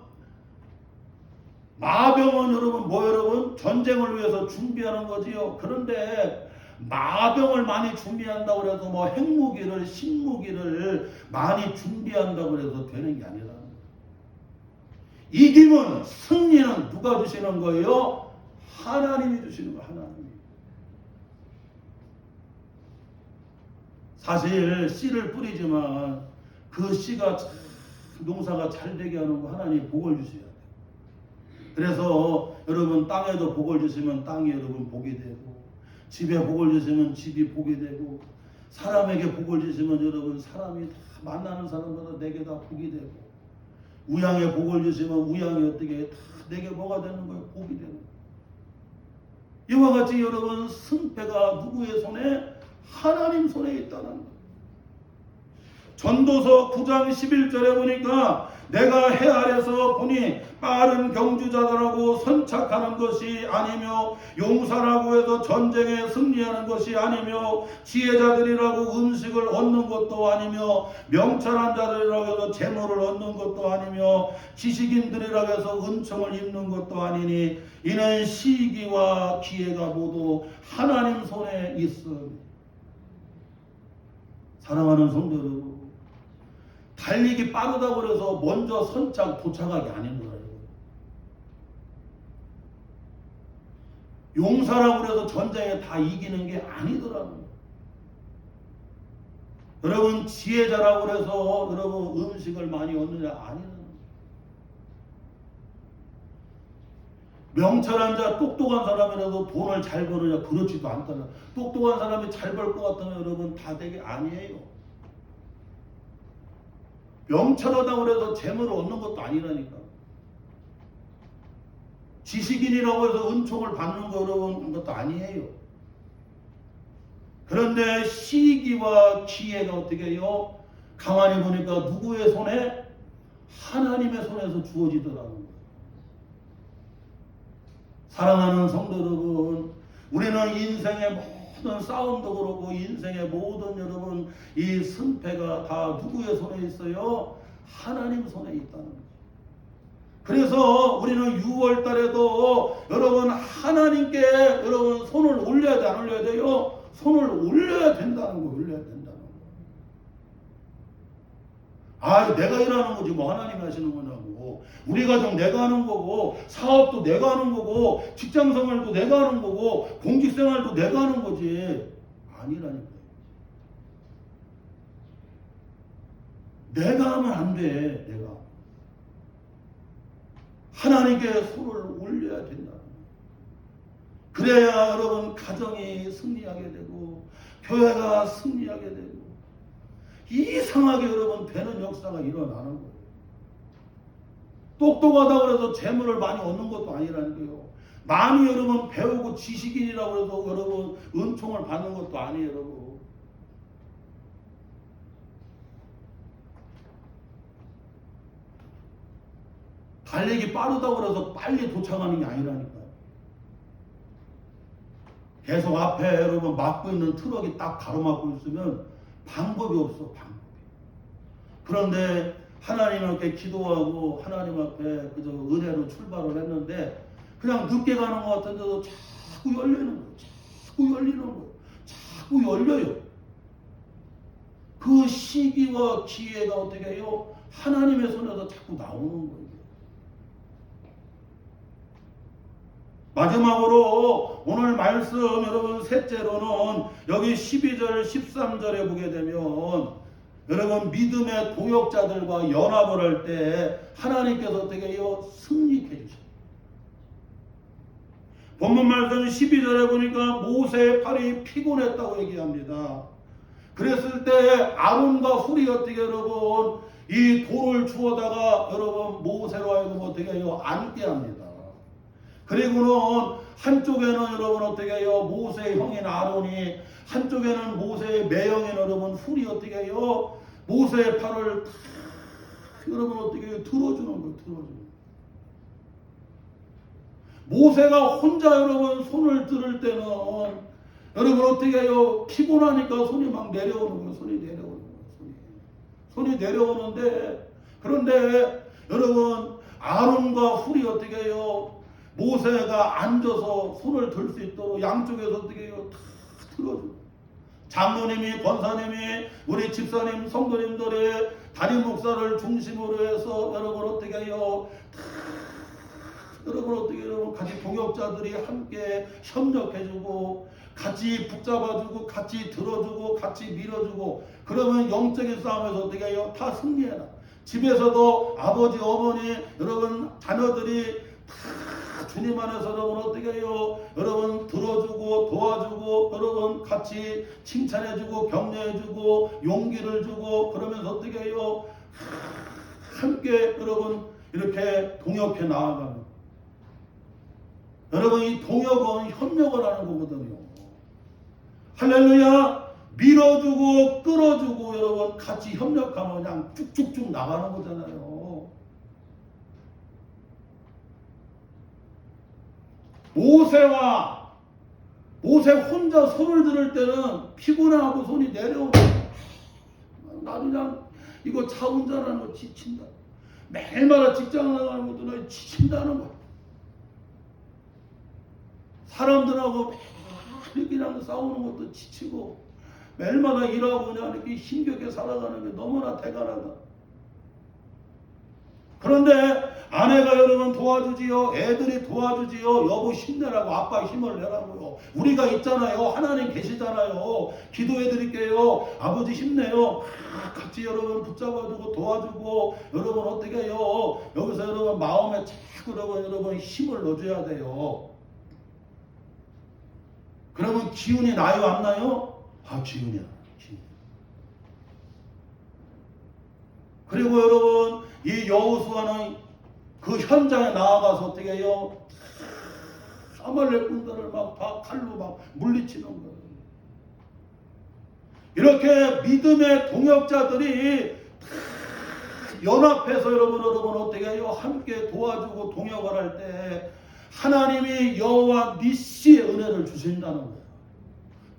마병은 여러분 여러분 전쟁을 위해서 준비하는 거지요. 그런데 마병을 많이 준비한다고 해서 핵무기를 신무기를 많이 준비한다고 해서 되는 게 아니라 이김은, 승리는 누가 주시는 거예요? 하나님이 주시는 거예요. 하나님이. 사실 씨를 뿌리지만 그 씨가 농사가 잘 되게 하는 거 하나님 복을 주셔야 돼요. 그래서 여러분 땅에도 복을 주시면 땅이 여러분 복이 되고, 집에 복을 주시면 집이 복이 되고, 사람에게 복을 주시면 여러분 사람이 다 만나는 사람마다 내게 다 복이 되고, 우양에 복을 주시면 우양이 어떻게 다 내게 뭐가 되는 거예요? 복이 되는 거예요. 이와 같이 여러분 승패가 누구의 손에? 하나님 손에 있다는 거예요. 전도서 9장 11절에 보니까 내가 해 아래서 보니 빠른 경주자들하고 선착하는 것이 아니며 용사라고 해서 전쟁에 승리하는 것이 아니며 지혜자들이라고 음식을 얻는 것도 아니며 명철한 자들이라고 해서 재물을 얻는 것도 아니며 지식인들이라고 해서 은총을 입는 것도 아니니 이는 시기와 기회가 모두 하나님 손에 있음. 사랑하는 성도 여러분, 달리기 빠르다고 해서 먼저 선착 도착하기 아닌 거예요. 용사라고 해서 전쟁에 다 이기는 게 아니더라고요. 여러분 지혜자라고 해서 여러분 음식을 많이 얻느냐? 아니더라고요. 명철한 자, 똑똑한 사람이라도 돈을 잘 버느냐? 그렇지도 않더라. 똑똑한 사람이 잘 벌 것 같으면 여러분 다 되게 아니에요. 명철하다고 해서 재물을 얻는 것도 아니라니까. 지식인이라고 해서 은총을 받는 거 여러분 것도 아니에요. 그런데 시기와 기회가 어떻게 해요? 가만히 보니까 누구의 손에? 하나님의 손에서 주어지더라고요. 사랑하는 성도 여러분, 우리는 인생의 모든 싸움도 그렇고 인생의 모든 여러분 이 승패가 다 누구의 손에 있어요? 하나님 손에 있다는 거죠. 그래서 우리는 6월 달에도 여러분 하나님께 여러분 손을 올려야 돼, 안 올려야 돼요? 손을 올려야 된다는 거, 올려야 된다는 거. 아, 내가 일하는 거지 뭐 하나님이 하시는 거냐고. 우리 가정 내가 하는 거고, 사업도 내가 하는 거고, 직장생활도 내가 하는 거고, 공직생활도 내가 하는 거지. 아니라니까요. 내가 하면 안 돼. 내가 하나님께 손을 올려야 된다. 그래야 여러분 가정이 승리하게 되고 교회가 승리하게 되고 이상하게 여러분 되는 역사가 일어나는 거예요. 똑똑하다고 해서 재물을 많이 얻는 것도 아니라니까요. 많이 여러분 배우고 지식인이라고 해서 여러분 은총을 받는 것도 아니에요. 여러분. 달리기 빠르다고 해서 빨리 도착하는 게 아니라니까요. 계속 앞에 여러분 막고 있는 트럭이 딱 가로막고 있으면 방법이 없어. 방법이. 그런데 하나님 앞에 기도하고 하나님 앞에 그저 은혜로 출발을 했는데 그냥 늦게 가는 것 같은데도 자꾸 열리는 거예요. 자꾸 열리는 거예요. 자꾸 열려요. 그 시기와 기회가 어떻게 해요? 하나님의 손에서 자꾸 나오는 거예요. 마지막으로 오늘 말씀 여러분 셋째로는 여기 12절 13절에 보게 되면 여러분 믿음의 도역자들과 연합을 할 때 하나님께서 어떻게 해요? 승리케 해주셔요. 본문 말씀 12절에 보니까 모세의 팔이 피곤했다고 얘기합니다. 그랬을 때 아론과 훌이 어떻게 여러분 이 돌을 주워다가 여러분 모세로 하여금 어떻게 해요? 앉게 합니다. 그리고는 한쪽에는 여러분 어떻게 해요? 모세의 형인 아론이, 한쪽에는 모세의 매형인 여러분 훌이 어떻게 해요? 모세의 팔을 탁 여러분 어떻게 해요? 들어주는 거예요. 들어주는 거예요. 모세가 혼자 여러분 손을 들을 때는 여러분 어떻게 해요? 피곤하니까 손이 막 내려오는 거예요. 손이 내려오는 거예요. 손이 내려오는데, 그런데 여러분 아론과 훌이 어떻게 해요? 모세가 앉아서 손을 들 수 있도록 양쪽에서 어떻게 해요? 다 들어줘요. 장로님이, 권사님이, 우리 집사님, 성도님들의 담임 목사를 중심으로 해서 여러분 어떻게 해요? 여러분 어떻게 해요? 같이 동역자들이 함께 협력해주고 같이 붙잡아주고 같이 들어주고 같이 밀어주고 그러면 영적인 싸움에서 어떻게 해요? 다 승리해라. 집에서도 아버지, 어머니, 여러분 자녀들이 다 주님 안에서 여러분 어떻게 해요? 여러분 들어주고 도와주고 여러분 같이 칭찬해주고 격려해주고 용기를 주고 그러면서 어떻게 해요? 함께 여러분 이렇게 동역해 나아가는 여러분 이 동역은 협력을 하는 거거든요. 할렐루야. 밀어주고 끌어주고 여러분 같이 협력하면 그냥 쭉쭉쭉 나가는 거잖아요. 모세 혼자 손을 들을 때는 피곤하고 손이 내려오고 나도 그냥 이거 차 운전하는 거 지친다. 매일마다 직장 나가는 것도 나 지친다는 거야. 사람들하고 매일 그냥 싸우는 것도 지치고 매일마다 일하고 그냥 이렇게 힘겹게 살아가는 게 너무나 대단하다. 그런데 아내가 여러분 도와주지요. 애들이 도와주지요. 여보 힘내라고 아빠 힘을 내라고요. 우리가 있잖아요. 하나님 계시잖아요. 기도해 드릴게요. 아버지 힘내요. 같이 여러분 붙잡아주고 도와주고 여러분 어떻게 해요. 여기서 여러분 마음에 자꾸 여러분 힘을 넣어줘야 돼요. 그러면 기운이 나요 안 나요? 아 기운이야. 기운. 그리고 여러분 이 여호수아는 그 현장에 나아가서 어떻게 해요? 아말렉 군대를 막 칼로 막 물리치는 거예요. 이렇게 믿음의 동역자들이 연합해서 여러분 어떻게 해요? 함께 도와주고 동역을 할 때 하나님이 여호와 니시의 은혜를 주신다는 거예요.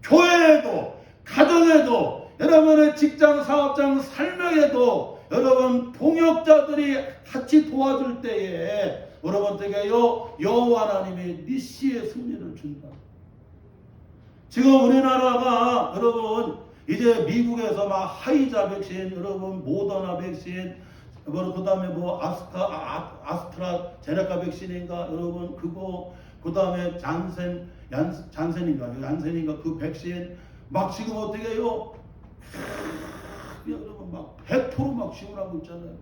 교회에도 가정에도 여러분의 직장 사업장 삶에도 여러분 동역자들이 같이 도와줄 때에 여러분 어떻게 해요? 여호와 하나님이 니시의 승리를 준다. 지금 우리나라가 여러분 이제 미국에서 막 하이자 백신 여러분 모더나 백신 그 다음에 뭐 아스트라제네카 백신인가 여러분 그거 그 다음에 잔센인가 그 백신 막 지금 어떻게 해요? 여러분 막 100% 막 지원하고 있잖아요.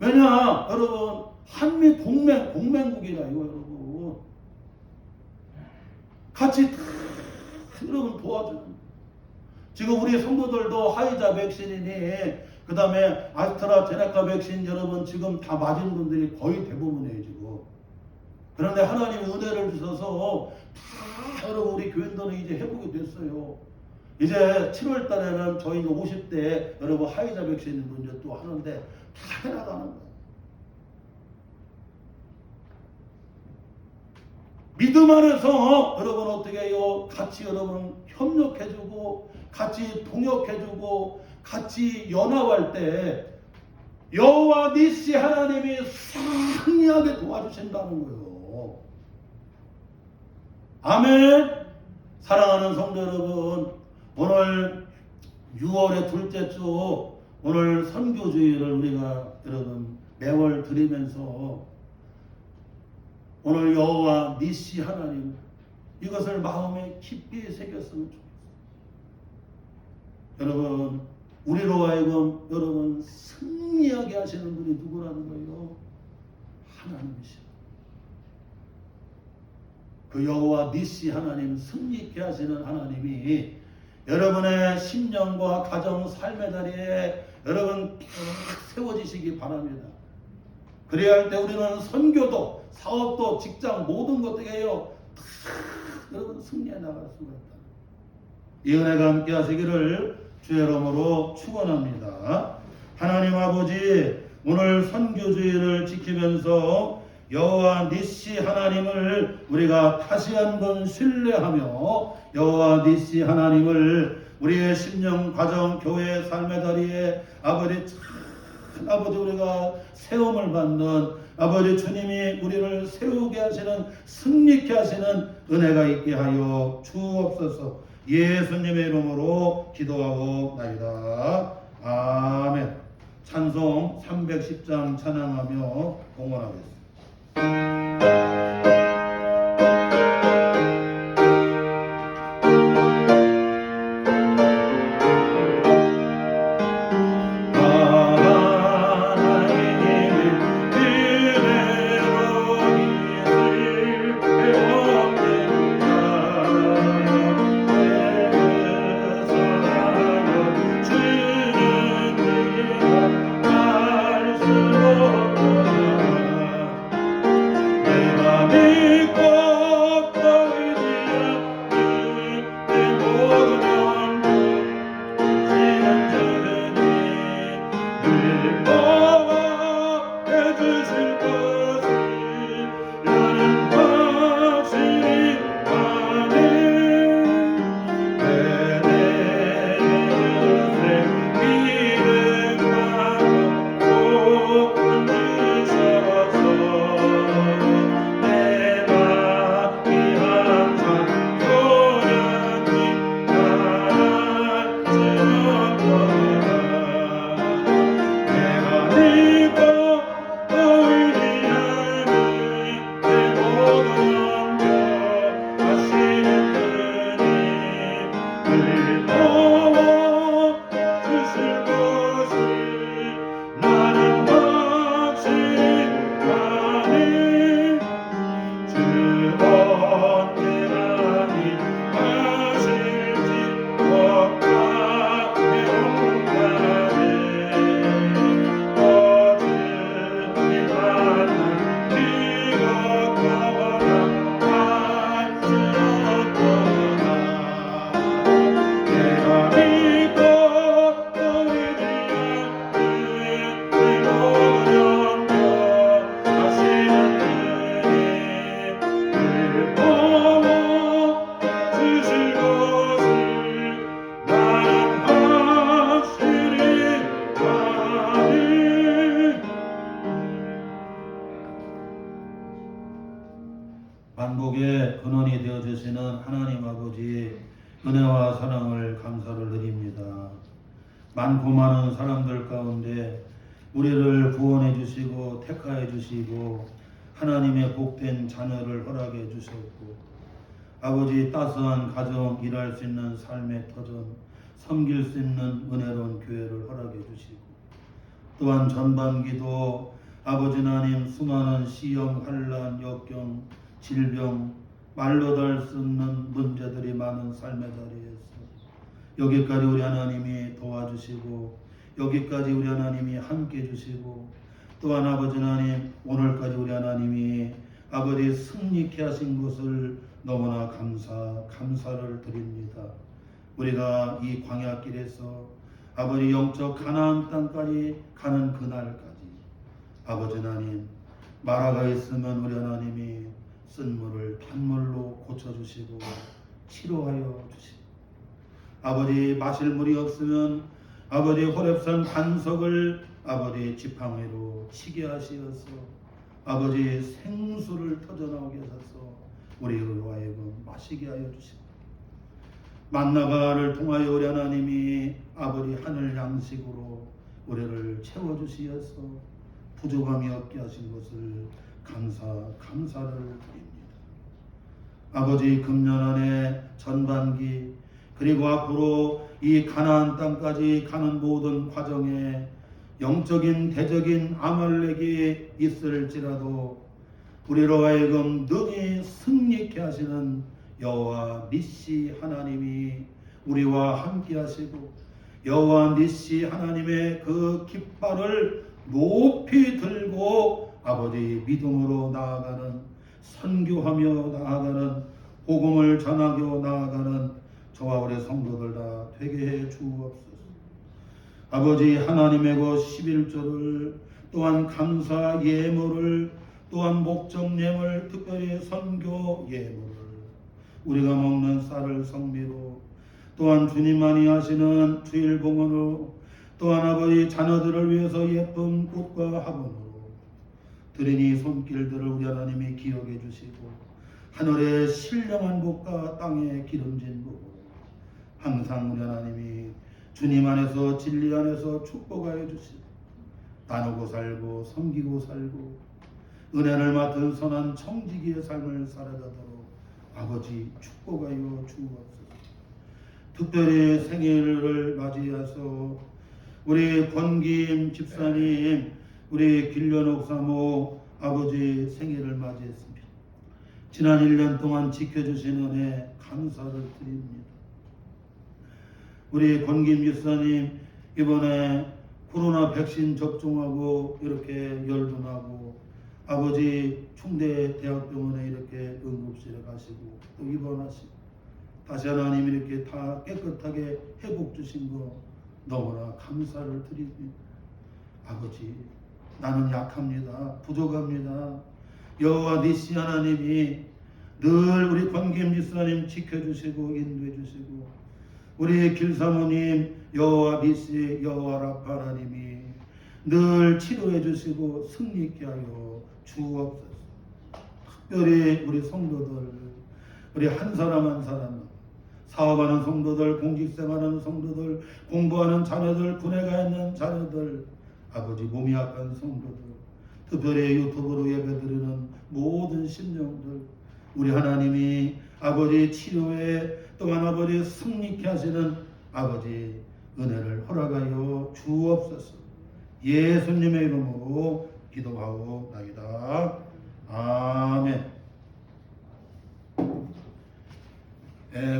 왜냐 여러분 한미 동맹국이라 이거 여러분 같이 여러분 도와주는 지금 우리 성도들도 하이자 백신이니 그 다음에 아스트라제네카 백신 여러분 지금 다 맞은 분들이 거의 대부분이에요 지금. 그런데 하나님이 은혜를 주셔서 다 여러분 우리 교인들은 이제 회복이 됐어요. 이제 7월 달에는 저희 50대 여러분 하이자 백신 이제 또 하는데 다 해나가는 거예요. 믿음 안에서 여러분 어떻게 해요? 같이 여러분 협력해주고 같이 동역해주고 같이 연합할 때 여호와 니시 하나님이 승리하게 도와주신다는 거예요. 아멘. 사랑하는 성도 여러분, 오늘 6월의 둘째 주 오늘 선교주의를 우리가 여러분 매월 드리면서 오늘 여호와 니시 하나님 이것을 마음에 깊이 새겼으면 좋겠어요. 여러분 우리로 하여금 여러분 승리하게 하시는 분이 누구라는 거예요? 하나님이시죠. 그 여호와 니시 하나님 승리케 하시는 하나님이 여러분의 심령과 가정 삶의 자리에 여러분 딱 세워지시기 바랍니다. 그래야 할 때 우리는 선교도 사업도 직장 모든 것들이 해요. 여러분 승리해 나갈 수가 있다. 이 은혜가 함께 하시기를 주의 이름으로 축원합니다. 하나님 아버지 오늘 선교주의를 지키면서 여호와 니시 하나님을 우리가 다시 한번 신뢰하며 여호와 니시 하나님을 우리의 심령 가정 교회 삶의 자리에 아버지 우리가 세움을 받는 아버지 주님이 우리를 세우게 하시는 승리케 하시는 은혜가 있게 하여 주옵소서. 예수님의 이름으로 기도하고 나이다. 아멘. 찬송 310장 찬양하며 공헌하겠습니다. 만복의 근원이 되어주시는 하나님 아버지 은혜와 사랑을 감사를 드립니다. 많고 많은 사람들 가운데 우리를 구원해 주시고 택하여 주시고 하나님의 복된 자녀를 허락해 주셨고 아버지 따스한 가정 일할 수 있는 삶의 터전 섬길 수 있는 은혜로운 교회를 허락해 주시고 또한 전반기도 아버지 하나님 수많은 시험 환난 역경 질병 말로 다 할 수 없는 문제들이 많은 삶의 자리에서 여기까지 우리 하나님이 도와주시고 여기까지 우리 하나님이 함께 해주시고 또한 아버지 하나님 오늘까지 우리 하나님이 아버지 승리케 하신 것을 너무나 감사를 드립니다. 우리가 이 광야길에서 아버지 영적 가나안 땅까지 가는 그날까지 아버지 하나님 마라가 있으면 우리 하나님이 쓴물을 단물로 고쳐주시고 치료하여 주시고 아버지 마실 물이 없으면 아버지 호렙산 반석을 아버지 지팡이로 치게 하시어서 아버지 생수를 터져나오게 하셔서 우리로 하여금 마시게 하여 주시고 만나가를 통하여 우리 하나님이 아버지 하늘 양식으로 우리를 채워주시어서 부족함이 없게 하신 것을 감사를 드립니다. 아버지 금년 안에 전반기 그리고 앞으로 이 가나안 땅까지 가는 모든 과정에 영적인 대적인 아말렉이 있을지라도 우리로 하여금 능히 승리케 하시는 여호와 니시 하나님이 우리와 함께 하시고 여호와 니시 하나님의 그 깃발을 높이 들고 아버지 믿음으로 나아가는 선교하며 나아가는 복음을 전하며 나아가는 저와 우리 성도들 다 되게 해 주옵소서. 아버지 하나님의 그 11조를 또한 감사 예물을 또한 목적 예물 특별히 선교 예물을 우리가 먹는 쌀을 성미로 또한 주님만이 하시는 주일 봉헌으로 또한 아버지 자녀들을 위해서 예쁜 꽃과 화분으로 들으니 손길들을 우리 하나님이 기억해 주시고 하늘의 신령한 복과 땅의 기름진 복으로 항상 우리 하나님이 주님 안에서 진리 안에서 축복하여 주시고 나누고 살고 섬기고 살고 은혜를 맡은 선한 청지기의 삶을 살아가도록 아버지 축복하여 주옵소서. 특별히 생일을 맞이해서 우리 권김 집사님, 우리 길련옥 사모 아버지 생일을 맞이했습니다. 지난 1년 동안 지켜주신 은혜 감사를 드립니다. 우리 권김 집사님 이번에 코로나 백신 접종하고 이렇게 열도 나고 아버지 충대대학병원에 이렇게 응급실에 가시고 또 입원하시고 다시 하나님 이렇게 다 깨끗하게 회복 주신 거 너무나 감사를 드립니다. 아버지 나는 약합니다. 부족합니다. 여호와 니시 하나님이 늘 우리 권김 집사님 지켜주시고 인도해 주시고 우리 길사모님 여호와 니시 여호와 라파 하나님이 늘 치료해 주시고 승리케 하여 주옵소서. 특별히 우리 성도들 우리 한 사람 한 사람 사업하는 성도들 공직생활하는 성도들 공부하는 자녀들 군에 가 있는 자녀들 아버지 몸이 약한 성도들 특별히 유튜브로 예배드리는 모든 심령들 우리 하나님이 아버지 치료에 또한 아버지 승리케 하시는 아버지 은혜를 허락하여 주옵소서. 예수님의 이름으로 기도하옵나이다. 아멘.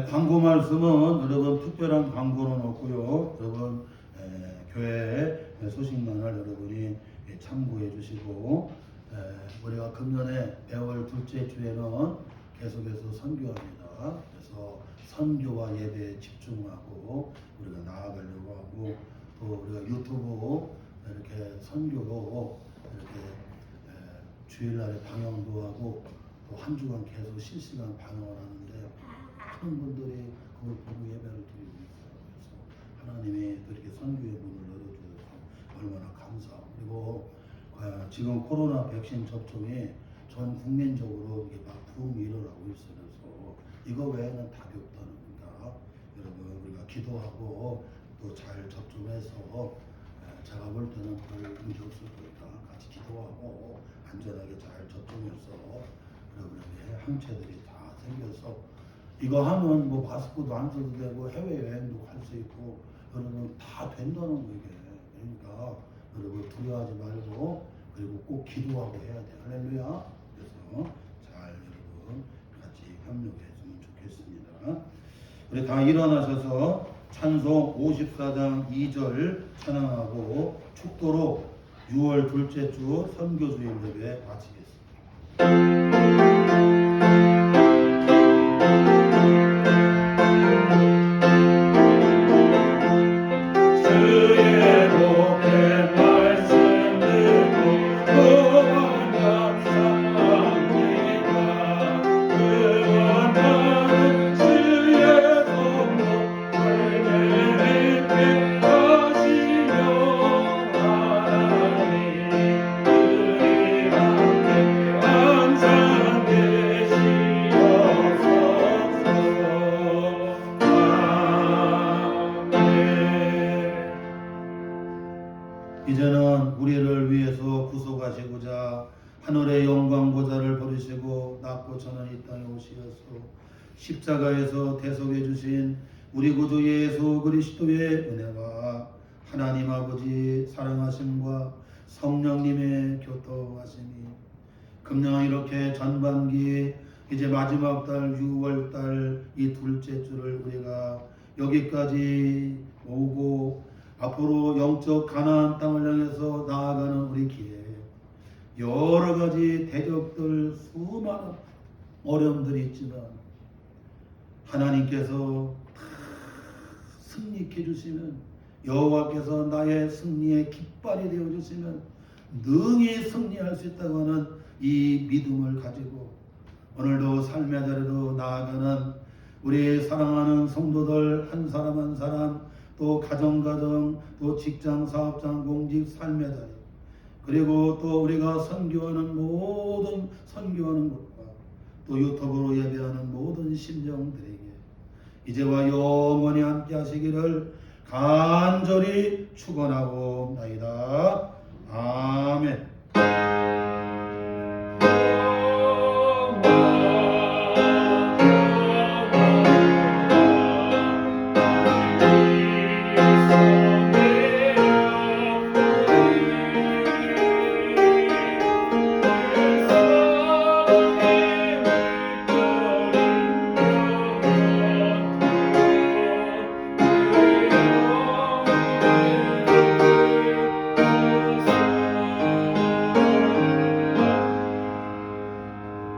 광고 말씀은 여러분 특별한 광고는 없고요. 여러분 교회 소식만을 여러분이 참고해 주시고 우리가 금년에 매월 둘째 주에는 계속해서 선교합니다. 그래서 선교와 예배에 집중하고 우리가 나아가려고 하고 또 우리가 유튜브 이렇게 선교로 이렇게 주일날에 방영도 하고 또 한 주간 계속 실시간 방영을 하는데 많은 분들이 그걸 보고 예배를 드리고 있어요. 그래서 하나님이 또 이렇게 선교의 문을 열어주셔서 얼마나 감사하고 그리고 지금 코로나 백신 접종이 전 국민적으로 이게 막 붐이 일어나고 있어요. 그래서 이거 외에는 답이 없다는 거니까 여러분 우리가 기도하고 또 잘 접종해서 제가 볼 때는 별 문제 없을 거니까 같이 기도하고 안전하게 잘 접종해서 여러분에게 항체들이 다 생겨서 이거 하면 뭐 마스크도 안 써도 되고 해외여행도 갈 수 있고 여러분 다 된다는 거 이게. 그러니까 여러분 두려워하지 말고 그리고 꼭 기도하고 해야 돼. 할렐루야. 그래서 잘 여러분 같이 협력했으면 좋겠습니다. 우리 다 일어나셔서 찬송 54장 2절 찬양하고 축도로 6월 둘째 주 선교주일 예배 마치겠습니다. 이제는 우리를 위해서 구속하시고자 하늘의 영광 보좌를 버리시고 낮고 천한 이 땅에 오시어서 십자가에서 대속해 주신 우리 구주 예수 그리스도의 은혜와 하나님 아버지 사랑하심과 성령님의 교통하심이 금년 이렇게 전반기 이제 마지막 달 6월 달 이 둘째 주를 우리가 여기까지 오고 앞으로 영적 가나안 땅을 향해서 나아가는 우리 길에 여러 가지 대적들 수많은 어려움들이 있지만 하나님께서 다 승리케 주시면 여호와께서 나의 승리의 깃발이 되어 주시면 능히 승리할 수 있다고 하는 이 믿음을 가지고 오늘도 삶의 자리로 나아가는 우리 사랑하는 성도들 한 사람 한 사람 또 가정 또 직장 사업장 공직 삶의 자리 그리고 또 우리가 선교하는 곳과 또 유튜브로 예배하는 모든 심령들에게 이제와 영원히 함께 하시기를 간절히 축원하옵나이다. 아멘.